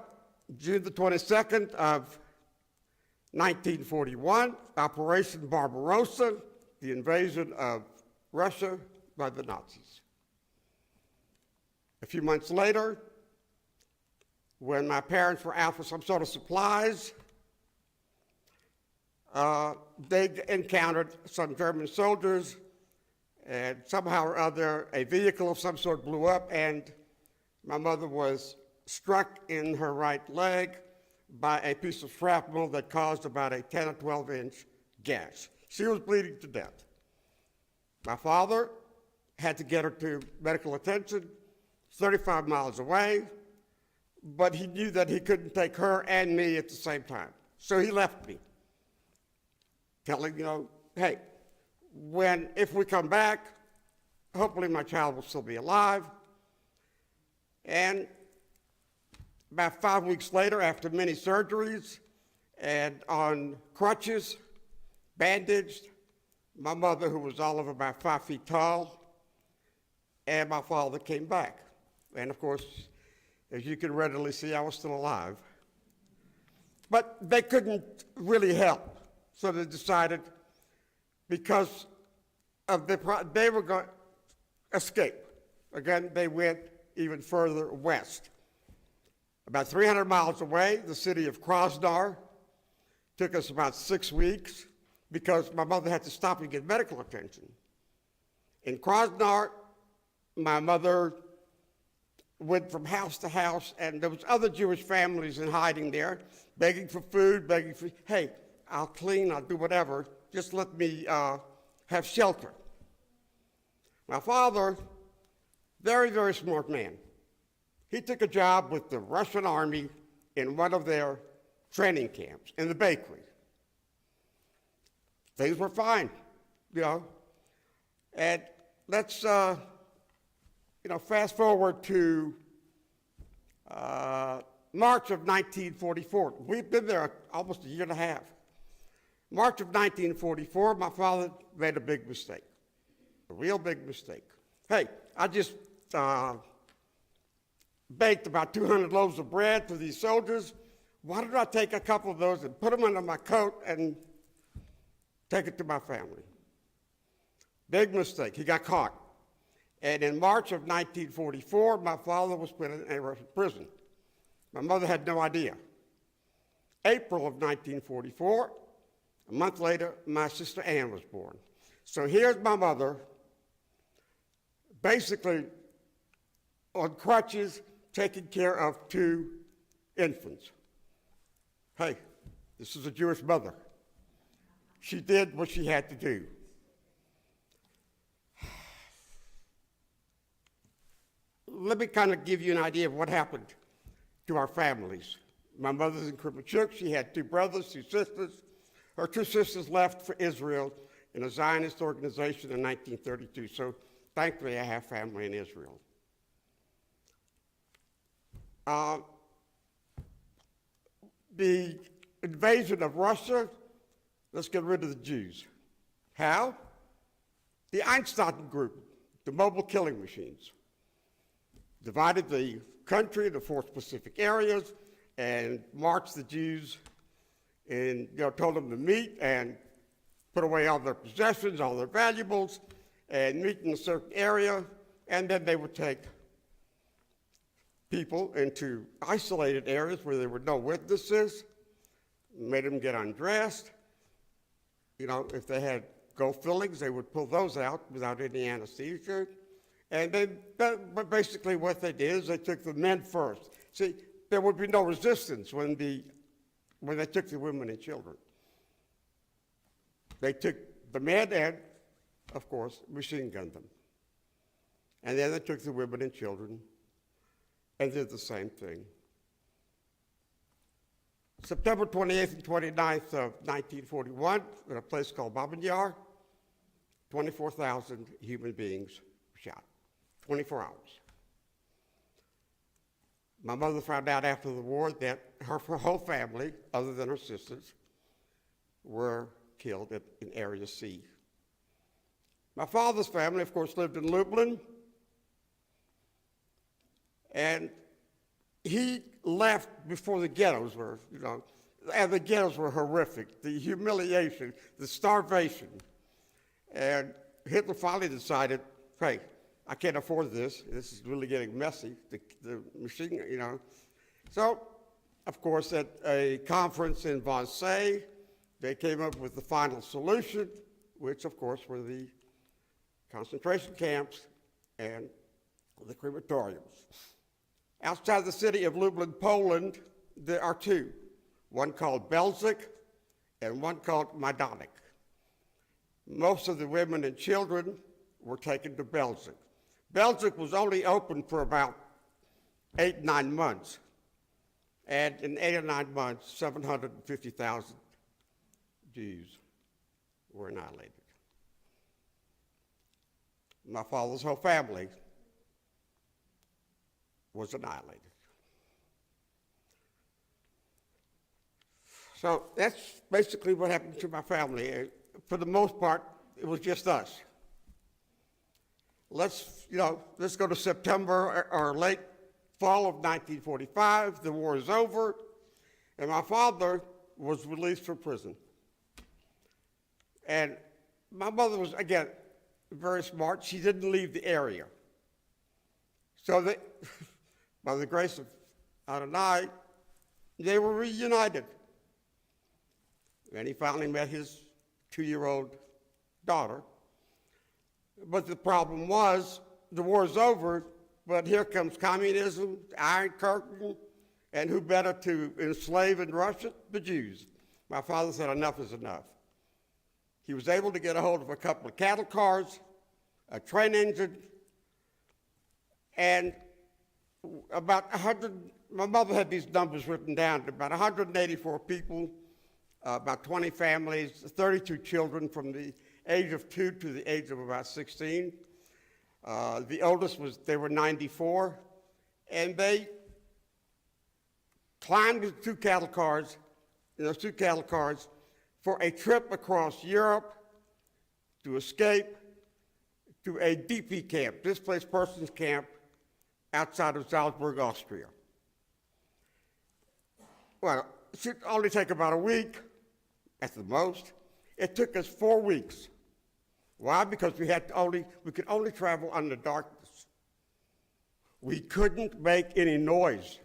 June the 22nd of 1941, Operation Barbarossa, the invasion of Russia by the Nazis. A few months later, when my parents were out for some sort of supplies, they encountered some German soldiers, and somehow or other, a vehicle of some sort blew up, and my mother was struck in her right leg by a piece of shrapnel that caused about a 10 or 12-inch gash. She was bleeding to death. My father had to get her to medical attention 35 miles away, but he knew that he couldn't take her and me at the same time. So he left me, telling, you know, hey, if we come back, hopefully my child will still be alive. And about 5 weeks later, after many surgeries and on crutches, bandaged, my mother, who was all of about 5 feet tall, and my father came back. And of course, as you can readily see, I was still alive. But they couldn't really help, so they decided, because of they were going to escape. Again, they went even further west. About 300 miles away, the city of Krasnodar. Took us about 6 weeks because my mother had to stop and get medical attention. In Krasnodar, my mother went from house to house, and there was other Jewish families in hiding there, begging for food, begging for, hey, I'll clean, I'll do whatever, just let me have shelter. My father, very, very smart man. He took a job with the Russian army in one of their training camps, in the bakery. Things were fine, you know. And let's, fast forward to March of 1944. We've been there almost a year and a half. March of 1944, my father made a big mistake, a real big mistake. Hey, I just baked about 200 loaves of bread for these soldiers. Why don't I take a couple of those and put them under my coat and take it to my family? Big mistake. He got caught. And in March of 1944, my father was put in a Russian prison. My mother had no idea. April of 1944, a month later, my sister Ann was born. So here's my mother, basically on crutches, taking care of 2 infants. Hey, this is a Jewish mother. She did what she had to do. Let me kind of give you an idea of what happened to our families. My mother's in Kremenchuk. She had 2 brothers, 2 sisters. Her 2 sisters left for Israel in a Zionist organization in 1932. So thankfully, I have family in Israel. The invasion of Russia, let's get rid of the Jews. How? The Einstein group, the mobile killing machines, divided the country into 4 specific areas and marched the Jews and told them to meet and put away all their possessions, all their valuables, and meet in a certain area, and then they would take people into isolated areas where there were no witnesses, made them get undressed. You know, if they had goat fillings, they would pull those out without any anesthesia. And but basically what they did is they took the men first. See, there would be no resistance when they took the women and children. They took the men and, of course, machine gunned them. And then they took the women and children and did the same thing. September 28th and 29th of 1941, in a place called Babanyar, 24,000 human beings shot, 24 hours. My mother found out after the war that her whole family, other than her sisters, were killed in Area C. My father's family, of course, lived in Lublin, and he left before the ghettos were, you know, and the ghettos were horrific, the humiliation, the starvation. And Hitler finally decided, hey, I can't afford this. This is really getting messy, the machine, you know. So, of course, at a conference in Wannsee, they came up with the final solution, which, of course, were the concentration camps and the crematoriums. Outside the city of Lublin, Poland, there are two, one called Belzec and one called Majdanek. Most of the women and children were taken to Belzec. Belzec was only open for about 8, 9 months. And in 8 or 9 months, 750,000 Jews were annihilated. My father's whole family was annihilated. So that's basically what happened to my family. For the most part, it was just us. Let's go to September or late fall of 1945. The war is over, and my father was released from prison. And my mother was, again, very smart. She didn't leave the area. So that, by the grace of Adonai, they were reunited. And he finally met his 2-year-old daughter. But the problem was, the war is over, but here comes communism, the Iron Curtain, and who better to enslave in Russia? The Jews. My father said enough is enough. He was able to get a hold of a couple of cattle cars, a train engine, and about 100, my mother had these numbers written down, about 184 people, about 20 families, 32 children from the age of 2 to the age of about 16. The oldest they were 94, and they climbed the two cattle cars, for a trip across Europe to escape to a DP camp, displaced persons camp, outside of Salzburg, Austria. Well, it should only take about a week at the most. It took us 4 weeks. Why? Because we could only travel under darkness. We couldn't make any noise.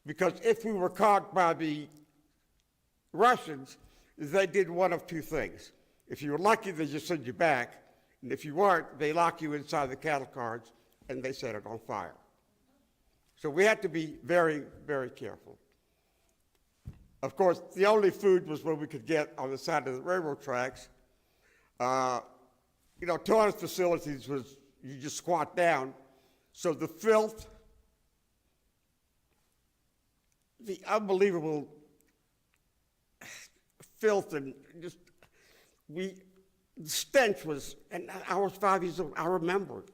Because if we were caught by the Russians, they did one of two things. If you were lucky, they just send you back. And if you weren't, they lock you inside the cattle cars and they set it on fire. So we had to be very, very careful. Of course, the only food was what we could get on the side of the railroad tracks. Toilet facilities was, you just squat down. So the filth, the unbelievable filth, and just, the stench was, and I was 5 years old, I remember it.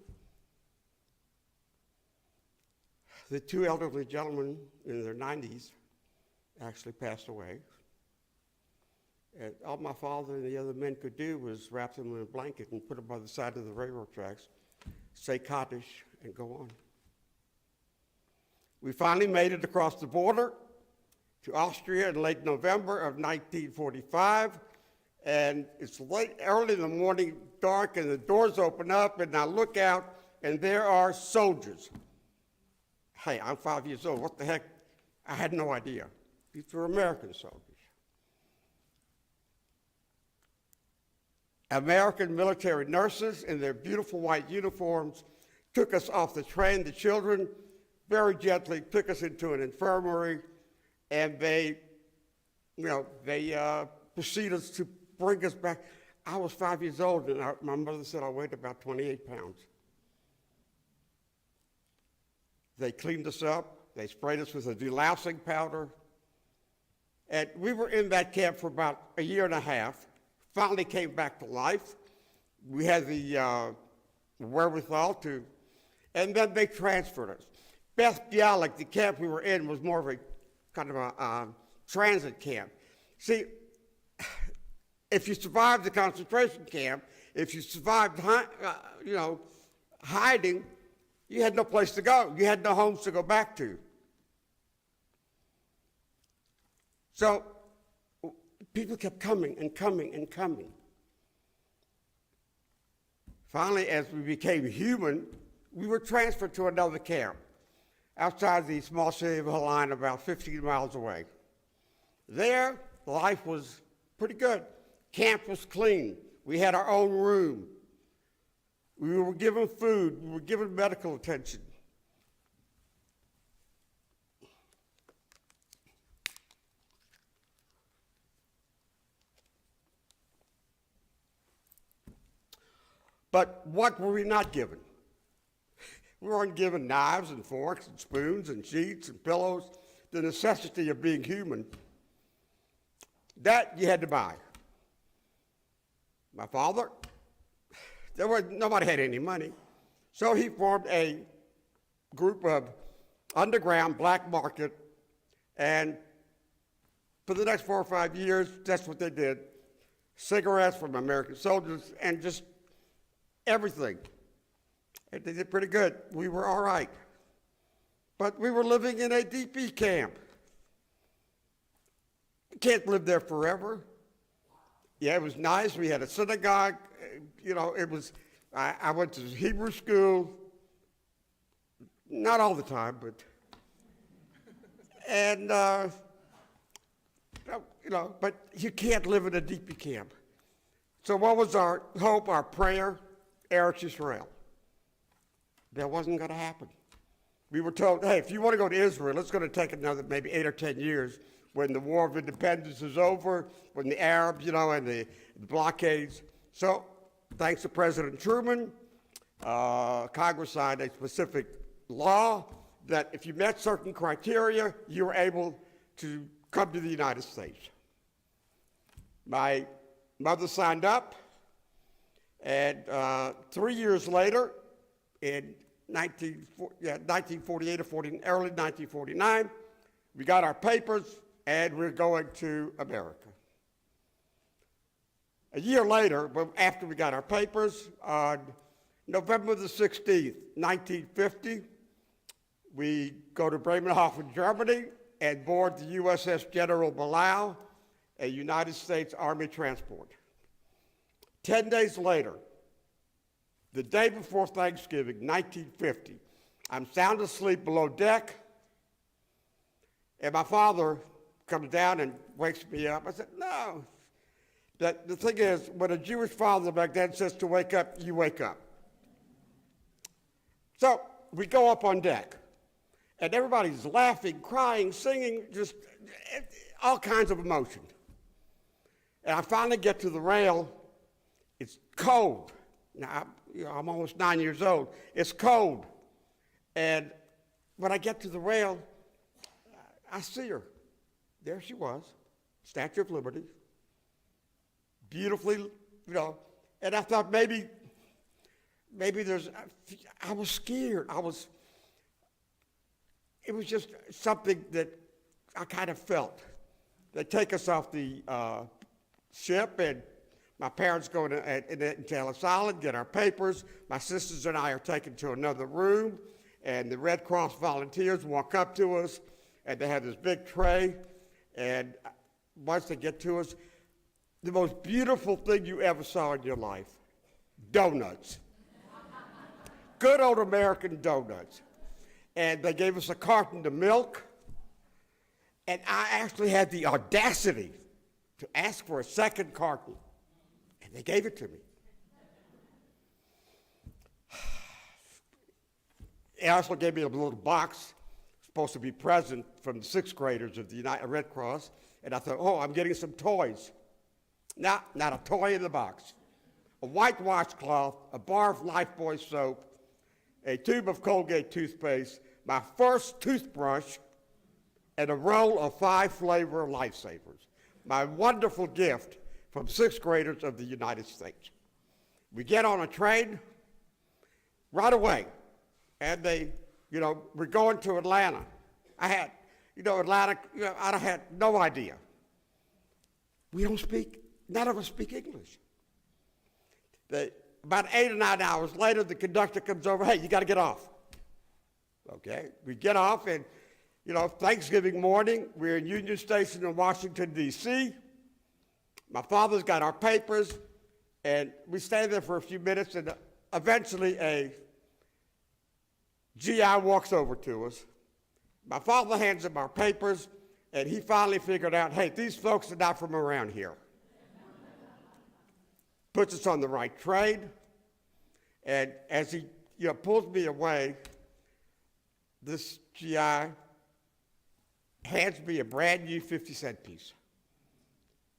The two elderly gentlemen in their 90s actually passed away. And all my father and the other men could do was wrap them in a blanket and put them by the side of the railroad tracks, say Kaddish, and go on. We finally made it across the border to Austria in late November of 1945, and it's early in the morning, dark, and the doors open up, and I look out, and there are soldiers. Hey, I'm 5 years old. What the heck? I had no idea. These were American soldiers. American military nurses in their beautiful white uniforms took us off the train, the children, very gently took us into an infirmary, and they proceeded to bring us back. I was 5 years old, and my mother said I weighed about 28 pounds. They cleaned us up. They sprayed us with a delousing powder. And we were in that camp for about a year and a half. Finally came back to life. We had the wherewithal to, and then they transferred us. Beth Bialik, the camp we were in, was more of a kind of a transit camp. See, if you survived the concentration camp, if you survived, hiding, you had no place to go. You had no homes to go back to. So people kept coming and coming and coming. Finally, as we became human, we were transferred to another camp outside the small city of Helena, about 15 miles away. There, life was pretty good. Camp was clean. We had our own room. We were given food. We were given medical attention. But what were we not given? We weren't given knives and forks and spoons and sheets and pillows, the necessity of being human. That you had to buy. My father, nobody had any money, so he formed a group of underground black market, and for the next 4 or 5 years, that's what they did. Cigarettes from American soldiers and just everything. And they did pretty good. We were all right. But we were living in a DP camp. You can't live there forever. Yeah, it was nice. We had a synagogue. I went to Hebrew school. Not all the time, but. And, but you can't live in a DP camp. So what was our hope, our prayer? Eretz Yisrael. That wasn't going to happen. We were told, hey, if you want to go to Israel, it's going to take another maybe 8 or 10 years when the War of Independence is over, when the Arabs, and the blockades. So thanks to President Truman, Congress signed a specific law that if you met certain criteria, you were able to come to the United States. My mother signed up, and 3 years later, in 1948 or 40, early 1949, we got our papers, and we're going to America. A year later, after we got our papers, on November the 16th, 1950, we go to Bremerhaven, Germany, and board the USS General Belau, a United States Army transport. 10 days later, the day before Thanksgiving, 1950, I'm sound asleep below deck, and my father comes down and wakes me up. I said, no. The thing is, when a Jewish father back then says to wake up, you wake up. So we go up on deck, and everybody's laughing, crying, singing, just all kinds of emotion. And I finally get to the rail. It's cold. Now, I'm almost 9 years old. It's cold. And when I get to the rail, I see her. There she was, Statue of Liberty. Beautifully, and I thought maybe I was scared. It was just something that I kind of felt. They take us off the ship, and my parents go into Ellis Island, get our papers. My sisters and I are taken to another room, and the Red Cross volunteers walk up to us, and they have this big tray, and once they get to us, the most beautiful thing you ever saw in your life, donuts. Good old American donuts. And they gave us a carton of milk, and I actually had the audacity to ask for a second carton. And They gave it to me. They also gave me a little box, supposed to be present from the sixth graders of the United Red Cross. And I thought, oh, I'm getting some toys. Not a toy in the box. A white washcloth, a bar of Lifebuoy soap, a tube of Colgate toothpaste, my first toothbrush, and a roll of 5 flavor Lifesavers. My wonderful gift from sixth graders of the United States. We get on a train right away, and we're going to Atlanta. Atlanta, I had no idea. None of us speak English. About 8 or 9 hours later, the conductor comes over, hey, you got to get off. Okay, we get off, and, Thanksgiving morning, we're in Union Station in Washington, D.C. My father's got our papers, and we stay there for a few minutes, and eventually a GI walks over to us. My father hands him our papers, and he finally figured out, hey, these folks are not from around here. Puts us on the right train, and as he pulls me away, this GI hands me a brand new 50-cent piece.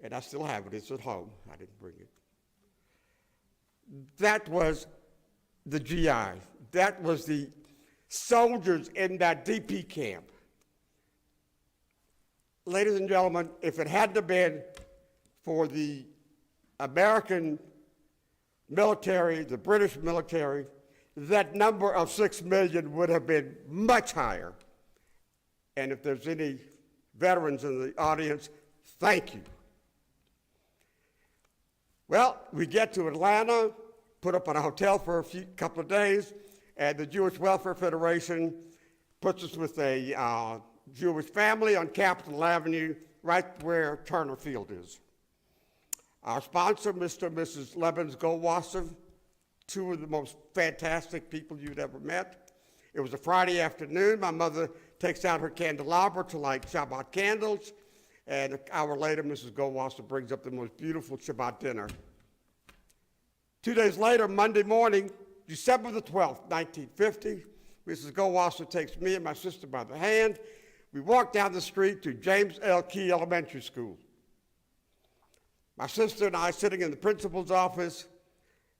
And I still have it. It's at home. I didn't bring it. That was the GI. That was the soldiers in that DP camp. Ladies and gentlemen, if it hadn't been for the American military, the British military, that number of 6 million would have been much higher. And if there's any veterans in the audience, thank you. Well, we get to Atlanta, put up in a hotel for a couple of days, and the Jewish Welfare Federation puts us with a Jewish family on Capitol Avenue, right where Turner Field is. Our sponsor, Mr. and Mrs. Lebens Goldwasser, 2 of the most fantastic people you'd ever met. It was a Friday afternoon. My mother takes out her candelabra to light Shabbat candles, and an hour later, Mrs. Goldwasser brings up the most beautiful Shabbat dinner. 2 days later, Monday morning, December the 12th, 1950, Mrs. Goldwasser takes me and my sister by the hand. We walk down the street to James L. Key Elementary School. My sister and I sitting in the principal's office,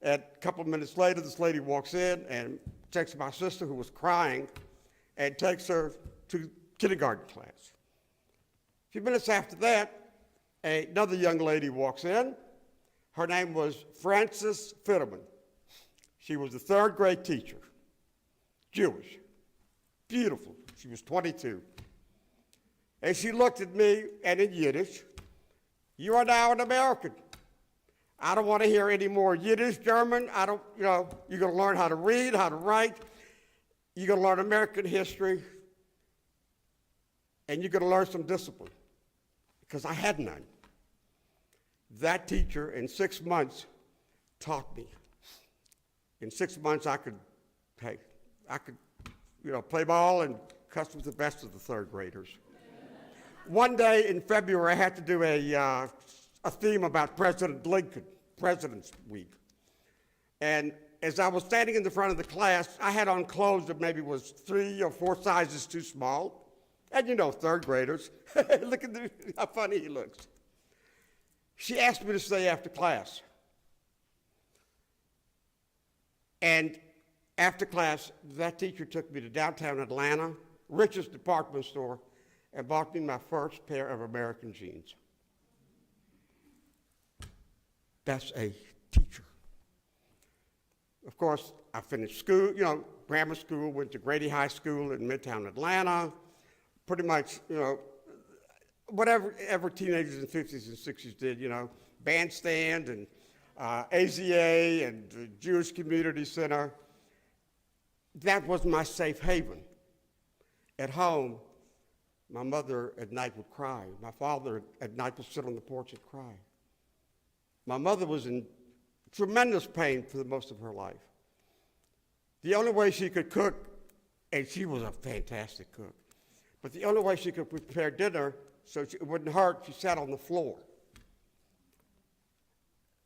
and a couple of minutes later, this lady walks in and takes my sister, who was crying, and takes her to kindergarten class. A few minutes after that, another young lady walks in. Her name was Frances Fitterman. She was a 3rd grade teacher, Jewish, beautiful. She was 22. And she looked at me, and in Yiddish, you are now an American. I don't want to hear any more Yiddish, German. You're going to learn how to read, how to write. You're going to learn American history. And you're going to learn some discipline. Because I had none. That teacher, in 6 months, taught me. In 6 months, I could play ball and cuss with the best of the 3rd graders. One day in February, I had to do a theme about President Lincoln, President's Week. And as I was standing in the front of the class, I had on clothes that maybe was 3 or 4 sizes too small. And 3rd graders, look at how funny he looks. She asked me to stay after class. And after class, that teacher took me to downtown Atlanta, richest department store, and bought me my first pair of American jeans. That's a teacher. Of course, I finished school, grammar school, went to Grady High School in Midtown Atlanta, pretty much, whatever teenagers in the 50s and 60s did, bandstand and AZA and the Jewish Community Center. That was my safe haven. At home, my mother at night would cry. My father at night would sit on the porch and cry. My mother was in tremendous pain for the most of her life. The only way she could cook, and she was a fantastic cook, but the only way she could prepare dinner so it wouldn't hurt, she sat on the floor.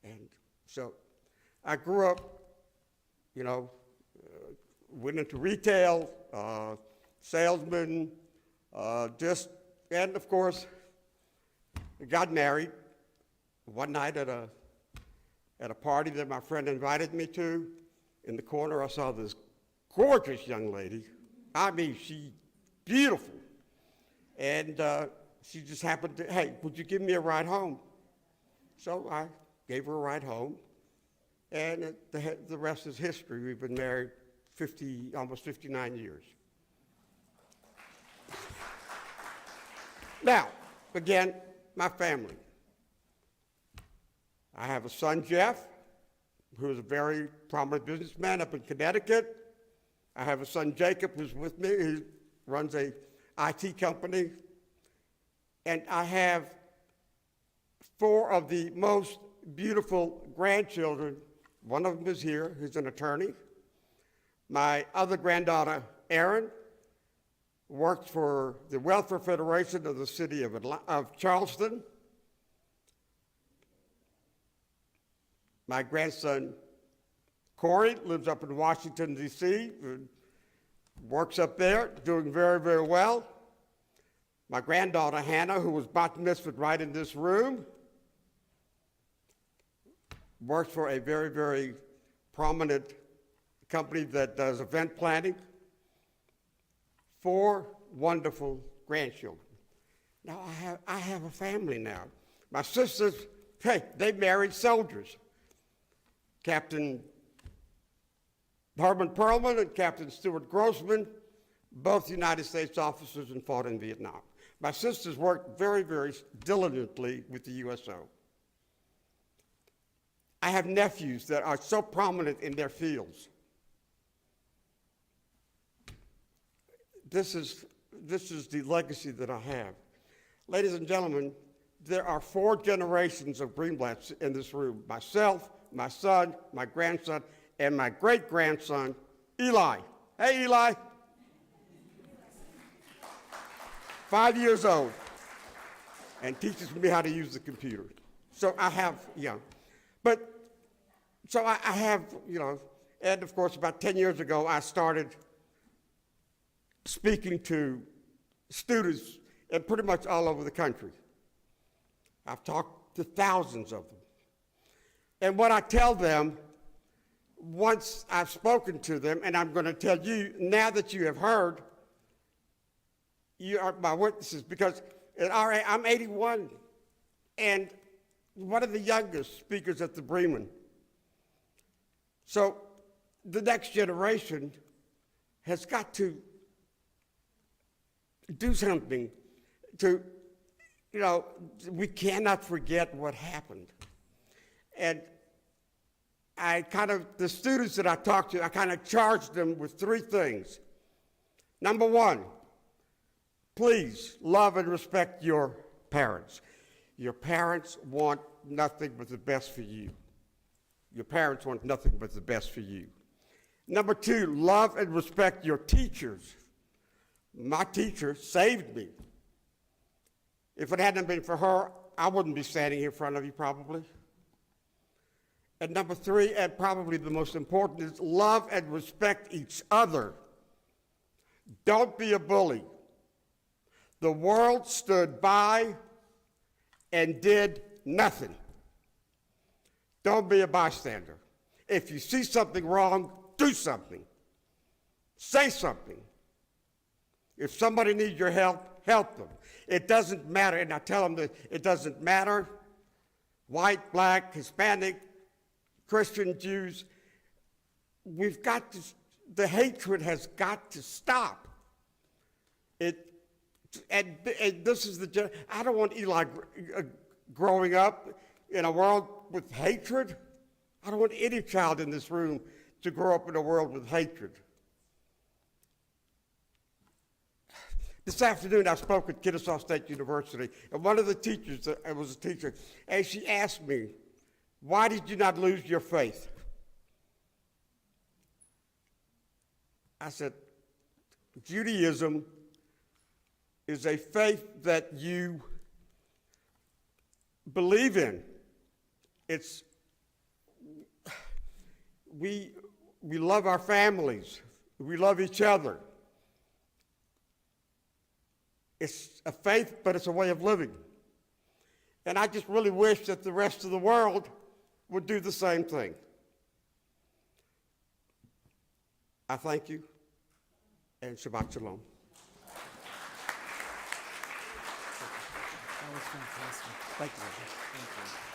And So I grew up, went into retail, salesman, and of course, got married one night at a party that my friend invited me to. In the corner, I saw this gorgeous young lady. I mean, she's beautiful. And she just happened to, hey, would you give me a ride home? So I gave her a ride home. And the rest is history. We've been married almost 59 years. Now, again, my family. I have a son, Jeff, who is a very prominent businessman up in Connecticut. I have a son, Jacob, who's with me. He runs a IT company. And I have 4 of the most beautiful grandchildren. One of them is here, who's an attorney. My other granddaughter, Erin, works for the Welfare Federation of the city of Charleston. My grandson, Corey, lives up in Washington, D.C., works up there, doing very, very well. My granddaughter, Hannah, who was bat mitzvahed right in this room, works for a very, very prominent company that does event planning. 4 wonderful grandchildren. Now I have a family now. My sisters, hey, they married soldiers. Captain Herman Perlman and Captain Stuart Grossman, both United States officers and fought in Vietnam. My sisters worked very, very diligently with the USO. I have nephews that are so prominent in their fields. This is the legacy that I have. Ladies and gentlemen, there are 4 generations of Greenblats in this room. Myself, my son, my grandson, and my great-grandson, Eli. Hey, Eli. 5 years old, and teaches me how to use the computer. So I have, I have, and of course, about 10 years ago, I started speaking to students and pretty much all over the country. I've talked to thousands of them. And what I tell them, once I've spoken to them, and I'm going to tell you, now that you have heard, you are my witnesses, because I'm 81, and one of the youngest speakers at the Bremen. So the next generation has got to do something to, we cannot forget what happened. And the students that I talked to, I kind of charged them with 3 things. Number 1, please love and respect your parents. Your parents want nothing but the best for you. Your parents want nothing but the best for you. Number 2, love and respect your teachers. My teacher saved me. If it hadn't been for her, I wouldn't be standing here in front of you probably. And number 3, and probably the most important, is love and respect each other. Don't be a bully. The world stood by and did nothing. Don't be a bystander. If you see something wrong, do something. Say something. If somebody needs your help, help them. It doesn't matter, and I tell them that it doesn't matter, white, black, Hispanic, Christian, Jews. We've got to, the hatred has got to stop. And this is I don't want Eli growing up in a world with hatred. I don't want any child in this room to grow up in a world with hatred. This afternoon, I spoke at Kennesaw State University, and one of the teachers, I was a teacher, and she asked me, why did you not lose your faith? I said, Judaism is a faith that you believe in. It's we love our families. We love each other. It's a faith, but it's a way of living. And I just really wish that the rest of the world would do the same thing. I thank you, and Shabbat Shalom. That was fantastic. Thank you. Thank you.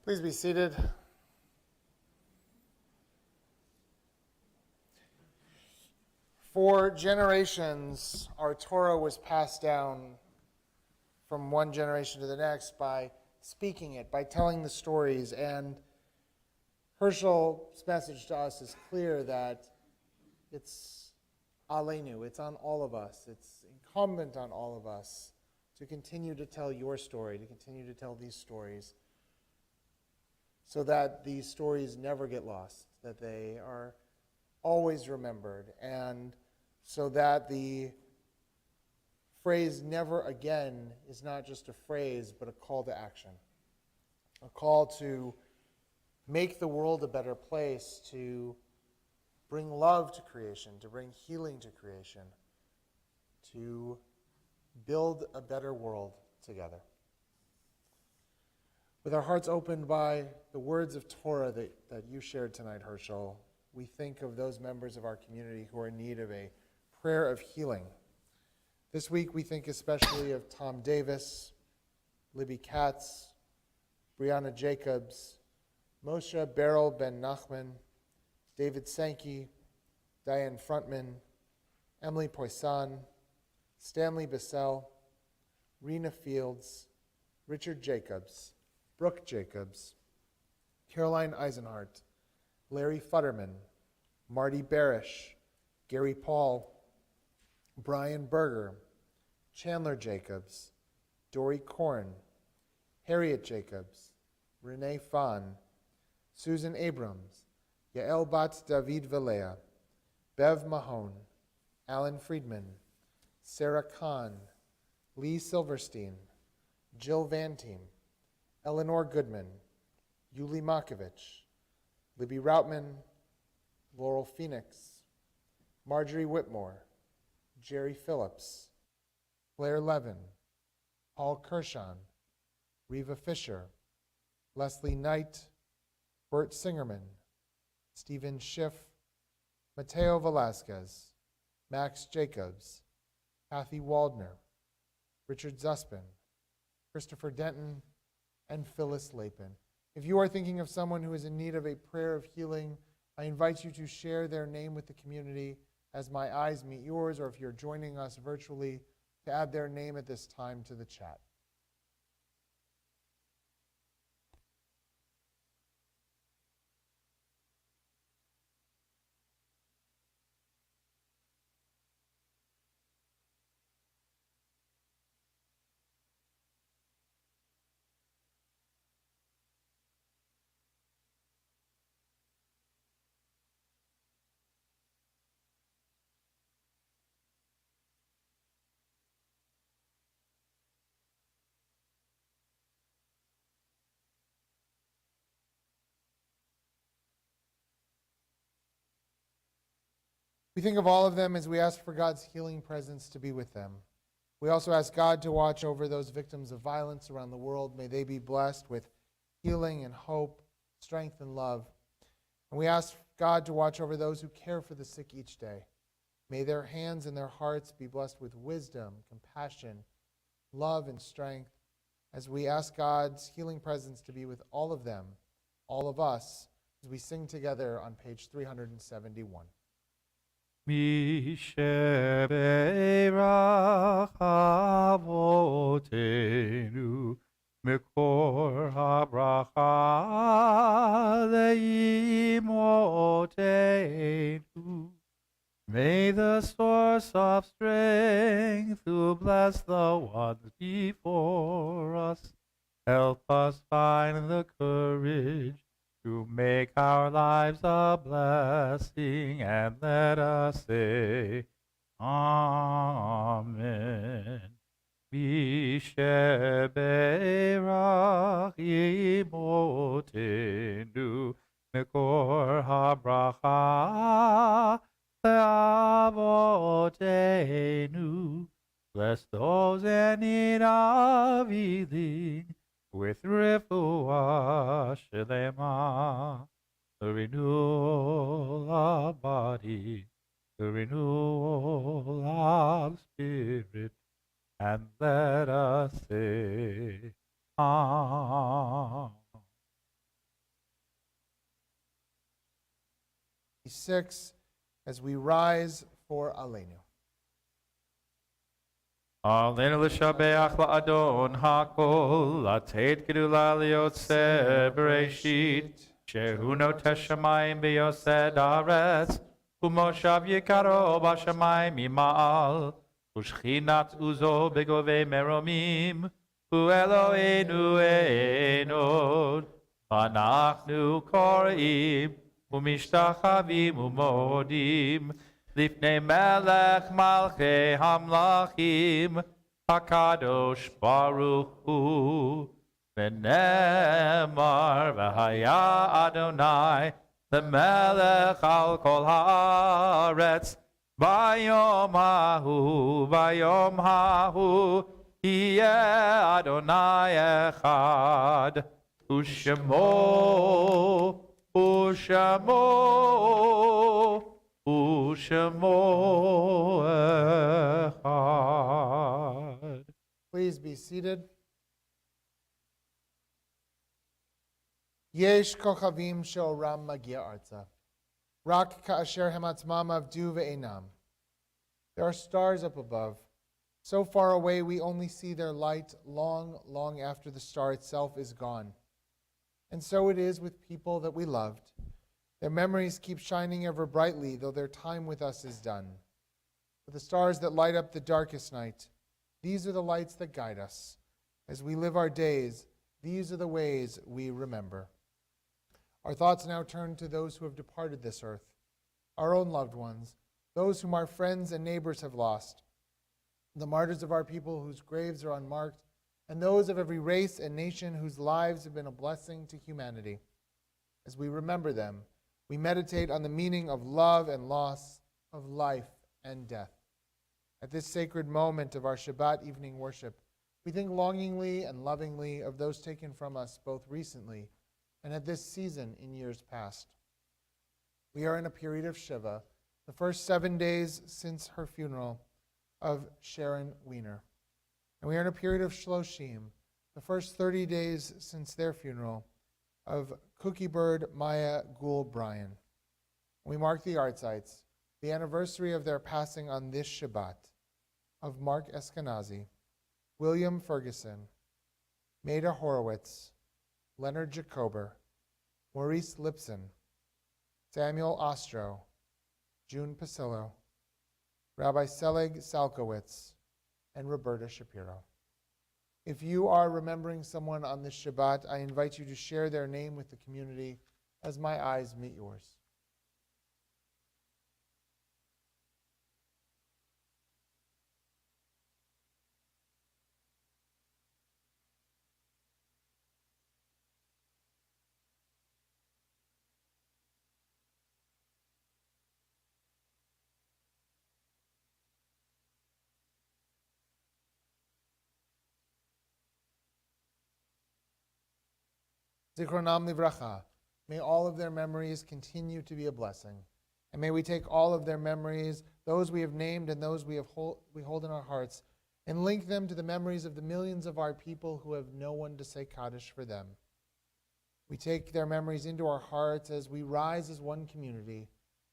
Please be seated. For generations, our Torah was passed down from one generation to the next by speaking it, by telling the stories. And Hershel's message to us is clear that it's aleinu, it's on all of us, it's incumbent on all of us to continue to tell your story, to continue to tell these stories, so that these stories never get lost, that they are always remembered, and so that the phrase never again is not just a phrase, but a call to action. A call to make the world a better place, to bring love to creation, to bring healing to creation, to build a better world together. With our hearts opened by the words of Torah that you shared tonight, Hershel, we think of those members of our community who are in need of a prayer of healing. This week we think especially of Tom Davis, Libby Katz, Brianna Jacobs, Moshe Beryl Ben Nachman, David Sankey, Diane Frontman, Emily Poisson, Stanley Bissell, Rena Fields, Richard Jacobs, Brooke Jacobs, Caroline Eisenhart, Larry Futterman, Marty Barish, Gary Paul, Brian Berger, Chandler Jacobs, Dory Korn, Harriet Jacobs, Renee Fahn, Susan Abrams, Yael Bat David Velea, Bev Mahone, Alan Friedman, Sarah Kahn, Lee Silverstein, Jill Vanteam, Eleanor Goodman, Yuli Makovich, Libby Routman, Laurel Phoenix, Marjorie Whitmore, Jerry Phillips, Claire Levin, Paul Kershon, Reva Fisher, Leslie Knight, Bert Singerman, Stephen Schiff, Mateo Velasquez, Max Jacobs, Kathy Waldner, Richard Zuspin, Christopher Denton, and Phyllis Lapin. If you are thinking of someone who is in need of a prayer of healing, I invite you to share their name with the community as my eyes meet yours, or if you're joining us virtually, to add their name at this time to the chat. We think of all of them as we ask for God's healing presence to be with them. We also ask God to watch over those victims of violence around the world. May they be blessed with healing and hope, strength and love. And we ask God to watch over those who care for the sick each day. May their hands and their hearts be blessed with wisdom, compassion, love, and strength, as we ask God's healing presence to be with all of them, all of us, as we sing together on page 371. Mi sheberach avotenu mekor habracha leimotenu. May the source of strength who bless the ones before us help us find the courage to make our lives a blessing, and let us say, Amen. Misheberach imotenu mekor habracha leavotenu. Bless those in need of healing with refuah shelema, the renewal of body, the renewal of spirit, and let us say, Amen. 6, as we rise for Aleinu. Aleinu l'shabeach la'adon hakol, lateit gedula liyotzeh bereshit, shehu notesh shamayim b'yosed haaretz, umoshav yikaro b'shamayim ima'al, ushchinat uzo begove meromim, hu Eloheinu einod, anachnu koreim, umishtachavim umodim, Lifnei melech malchei hamlachim, hakadosh baruch hu, v'nemar v'haya Adonai, l'melech al kol haaretz, vayom hahu, yeh Adonai echad, u'shemo, Ushemo echad. Please be seated. Yesh kochavim she'oram magia arza. Rak ka'asher hematzmam avdu ve'enam. There are stars up above. So far away we only see their light long, long after the star itself is gone. And so it is with people that we loved. Their memories keep shining ever brightly, though their time with us is done. For the stars that light up the darkest night, these are the lights that guide us. As we live our days, these are the ways we remember. Our thoughts now turn to those who have departed this earth, our own loved ones, those whom our friends and neighbors have lost, the martyrs of our people whose graves are unmarked, and those of every race and nation whose lives have been a blessing to humanity. As we remember them, we meditate on the meaning of love and loss, of life and death. At this sacred moment of our Shabbat evening worship, we think longingly and lovingly of those taken from us both recently and at this season in years past. We are in a period of Shiva, the first 7 days since her funeral, of Sharon Wiener. And we are in a period of Shloshim, the first 30 days since their funeral, of Cookie Bird Maya Gul Bryan. We mark the Artzites, the anniversary of their passing on this Shabbat, of Mark Eskenazi, William Ferguson, Maida Horowitz, Leonard Jacober, Maurice Lipson, Samuel Ostro, June Pasillo, Rabbi Selig Salkowitz, and Roberta Shapiro. If you are remembering someone on this Shabbat, I invite you to share their name with the community as my eyes meet yours. Zichronam livracha. May all of their memories continue to be a blessing. And may we take all of their memories, those we have named and those we hold in our hearts, and link them to the memories of the millions of our people who have no one to say Kaddish for them. We take their memories into our hearts as we rise as one community,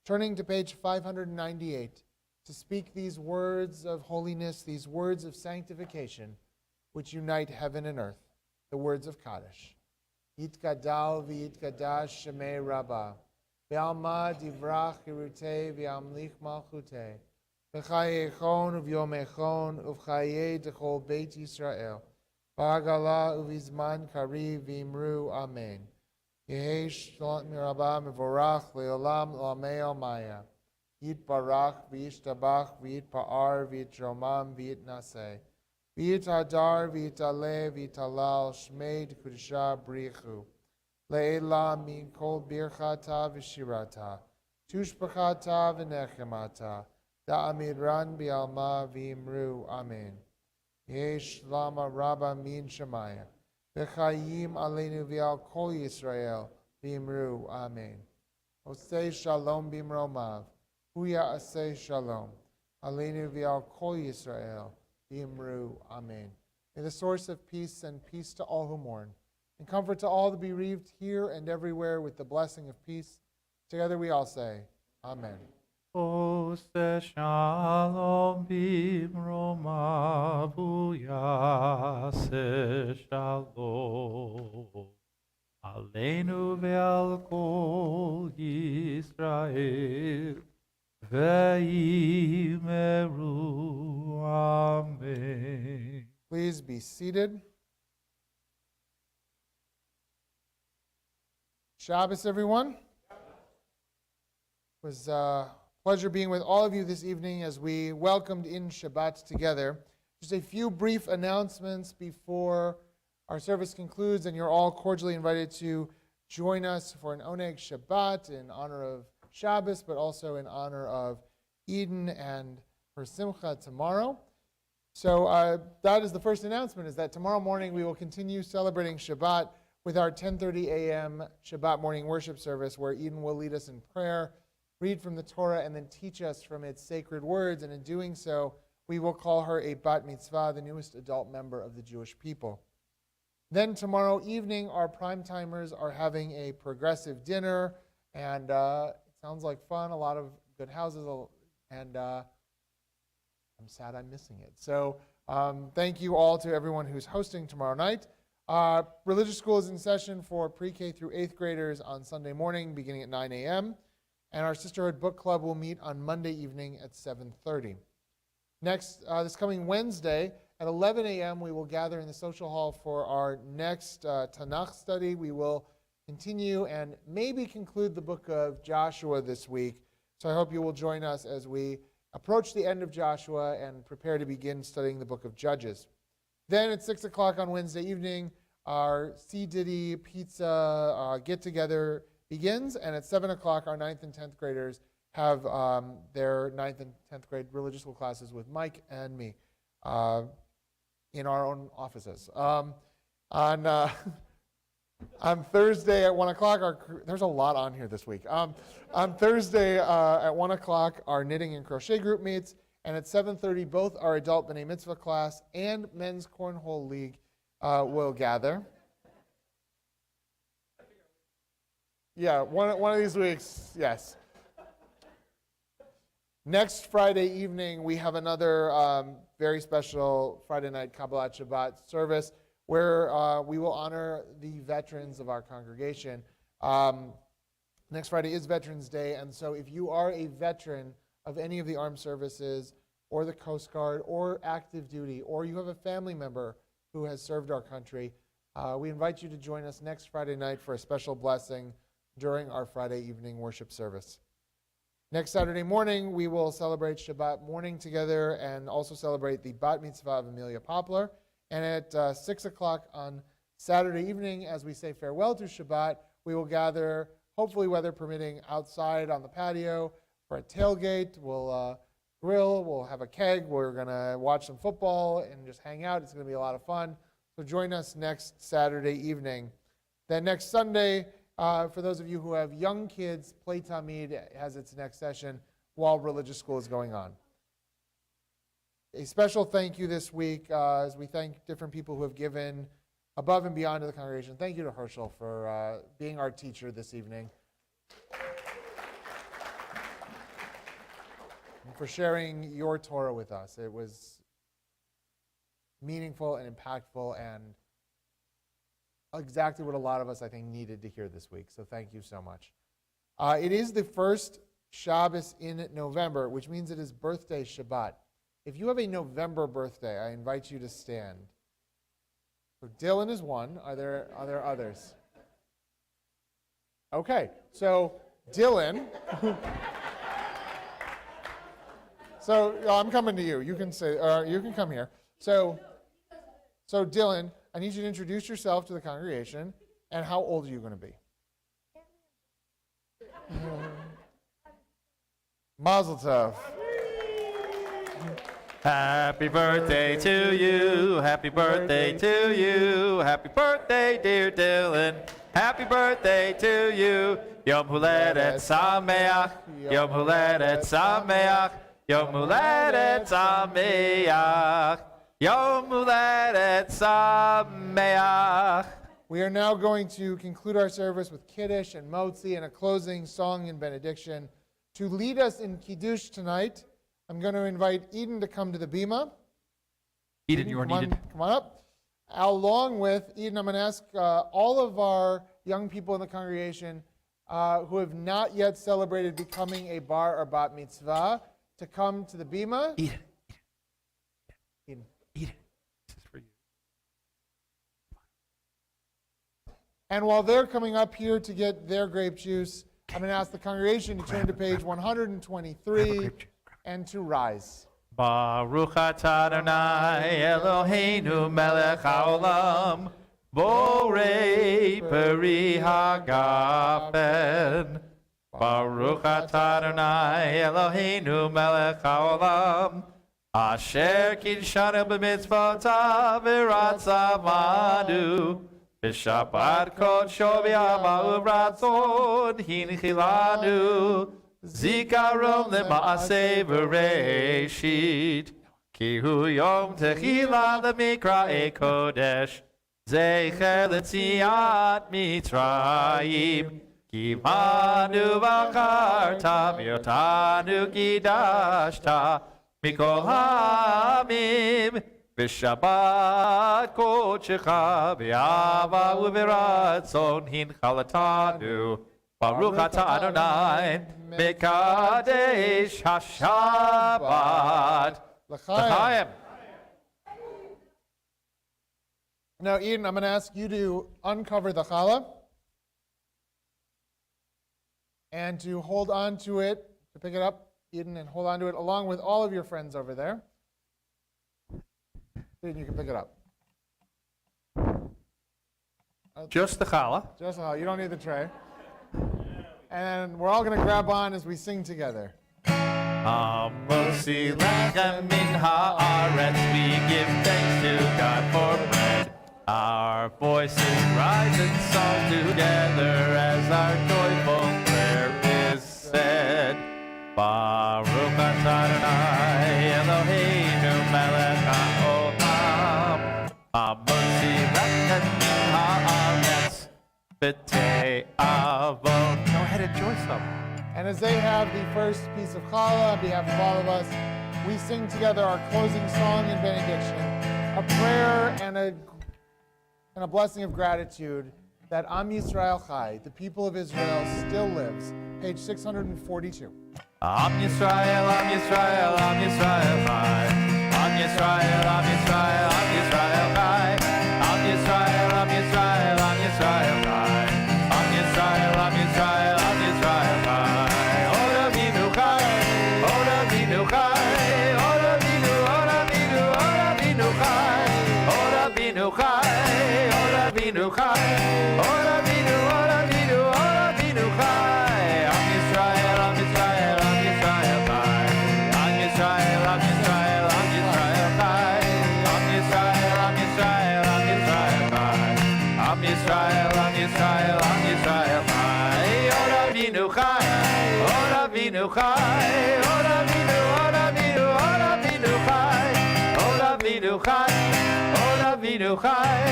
turning to page 598 to speak these words of holiness, these words of sanctification, which unite heaven and earth, the words of Kaddish. Yitgadal v'yitgadash shemei Rabbah, v'alma divrach hirutei v'amlich malchutei, v'chayechon uv'yomechon uv'chayei d'chol Beit Yisrael, v'agala uv'izman kariv v'imru Amen. Yehi Shalom Mirabah Mevorach Leolam Lameo Maya. Yit Barach V'Yishtabach V'Yit Pa'ar V'Yit Romam V'Yit Naseh. V'Yit Hadar V'Yit Ale V'Yit Halal Shmei D'Kudisha Brichu. Le'ela Min Kol Birchata V'Shirata. Tushbachata V'Nechemata. Da'amiran Bi'alma V'Imru. Amen. Yesh Lama Rabba Min Shemaya. V'chayim Aleinu V'Al Kol Yisrael. V'Imru. Amen. Osei Shalom B'Imromav. Huya Asei Shalom. Aleinu V'Al Kol Yisrael. V'Imru. Amen. May the source of peace send peace to all who mourn, and comfort to all the bereaved here and everywhere with the blessing of peace. Together we all say, Amen. Ose shalom bimromav uyase shalom aleinu ve'al kol Yisrael ve'imeru. Amen. Please be seated. Shabbos, everyone. It was a pleasure being with all of you this evening as we welcomed in Shabbat together. Just a few brief announcements before our service concludes, and you're all cordially invited to join us for an Oneg Shabbat in honor of Shabbos, but also in honor of Eden and for Simcha tomorrow. So that is the first announcement, is that tomorrow morning we will continue celebrating Shabbat with our 10:30 a.m. Shabbat morning worship service, where Eden will lead us in prayer, read from the Torah, and then teach us from its sacred words. And in doing so, we will call her a bat mitzvah, the newest adult member of the Jewish people. Then tomorrow evening, our prime timers are having a progressive dinner, and it sounds like fun, a lot of good houses, and I'm sad I'm missing it. So thank you all to everyone who's hosting tomorrow night. Religious school is in session for pre-K through 8th graders on Sunday morning beginning at 9 a.m. And our Sisterhood Book Club will meet on Monday evening at 7:30. Next, this coming Wednesday at 11 a.m., we will gather in the social hall for our next Tanakh study. We will continue and maybe conclude the book of Joshua this week. So I hope you will join us as we approach the end of Joshua and prepare to begin studying the book of Judges. Then at 6 o'clock on Wednesday evening, our C. Diddy Pizza get-together begins, and at 7 o'clock, our 9th and 10th graders have their 9th and 10th grade religious school classes with Mike and me in our own offices. On Thursday at 1 o'clock, there's a lot on here this week. On Thursday at 1 o'clock, our knitting and crochet group meets, and at 7:30, both our adult B'nai Mitzvah class and men's cornhole league will gather. Yeah, one of these weeks, yes. Next Friday evening, we have another very special Friday night Kabbalat Shabbat service where we will honor the veterans of our congregation. Next Friday is Veterans Day, and so if you are a veteran of any of the armed services or the Coast Guard or active duty, or you have a family member who has served our country, we invite you to join us next Friday night for a special blessing during our Friday evening worship service. Next Saturday morning, we will celebrate Shabbat morning together and also celebrate the Bat Mitzvah of Amelia Poplar. And at 6 o'clock on Saturday evening, as we say farewell to Shabbat, we will gather, hopefully weather permitting, outside on the patio for a tailgate. We'll grill, we'll have a keg, we're going to watch some football and just hang out. It's going to be a lot of fun. So join us next Saturday evening. Then next Sunday, for those of you who have young kids, Play Tamid has its next session while religious school is going on. A special thank you this week as we thank different people who have given above and beyond to the congregation. Thank you to Hershel for being our teacher this evening. And for sharing your Torah with us. It was meaningful and impactful and exactly what a lot of us, I think, needed to hear this week. So thank you so much. It is the first Shabbos in November, which means it is birthday Shabbat. If you have a November birthday, I invite you to stand. So Dylan is one. Are there others? Okay, so Dylan. So I'm coming to you. You can say, you can come here. So Dylan, I need you to introduce yourself to the congregation, and how old are you going to be? Mazel tov. Happy birthday to you. Happy birthday to you. Happy birthday, dear Dylan. Happy birthday to you. Yom Huledet Sameach. Yom Huledet Sameach. Yom Huledet Sameach. Yom Huledet Sameach. We are now going to conclude our service with Kiddush and Motzi and a closing song and benediction. To lead us in Kiddush tonight, I'm going to invite Eden to come to the bima. Eden, you are needed. Come on up. Along with Eden, I'm going to ask all of our young people in the congregation who have not yet celebrated becoming a bar or bat mitzvah to come to the bima. Eden. Eden. Eden. This is for you. And while they're coming up here to get their grape juice, I'm going to ask the congregation to turn to page 123 and to rise. Baruch atah Adonai Eloheinu melech haolam borei peri hagafen. Baruch atah Adonai Eloheinu melech haolam asher kidshanu b'mitzvotav v'ratzavanu b'shabbat kodsho v'yama u'ratzon hinchilanu Zikaron lema'aseh v'reishit Ki hu yom techila l'mikra'e kodesh Zecher l'tziat Mitzrayim Kimanu v'acharta v'yotanu kidashta Mikol ha'amim V'shabbat kodshecha v'yava u'v'ratzon hinchalatanu Baruch atah Adonai Mekadesh HaShabbat L'chaim. Now, Eden, I'm going to ask you to uncover the challah and to hold on to it, to pick it up, Eden, and hold on to it along with all of your friends over there. Eden, you can pick it up. Just the challah. Just the challah. You don't need the tray. And we're all going to grab on as we sing together. Motzi lechem min haaretz, we give thanks to God for bread. Our voices rise in song together as our joyful prayer is said. Baruch atah Adonai Eloheinu melech haolam. Motzi lechem min haaretz, b'tei avon. Go ahead, enjoy some. And as they have the first piece of challah on behalf of all of us, we sing together our closing song and benediction, a prayer and a blessing of gratitude that Am Yisrael Chai, the people of Israel, still lives. Page 642. Am Yisrael, Am Yisrael, Am Yisrael Chai. Am Yisrael, Am Yisrael, Am Yisrael Chai. Am Yisrael, Am Yisrael, Am Yisrael Chai. Am Yisrael, Am Yisrael, Am Yisrael Chai. Ora vinu Chai, Ora vinu Chai, Ora vinu, Ora vinu, Ora vinu Chai. Ora vinu Chai, Ora vinu Chai, Ora vinu, Ora vinu, Ora vinu Chai. Am Yisrael, Am Yisrael, Am Yisrael Chai. Am Yisrael, Am Yisrael, Am Yisrael Chai. Am Yisrael, Am Yisrael, Am Yisrael Chai. Am Yisrael, Am Yisrael, Am Yisrael Chai. Ora vinu Chai, Ora vinu Chai, Ora vinu, Ora vinu, Ora vinu Chai. Ora vinu Chai, Ora vinu Chai,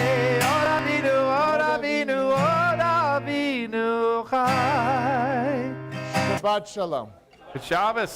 Ora vinu, Ora vinu, Ora vinu Chai. Shabbat Shalom. Good Shabbos.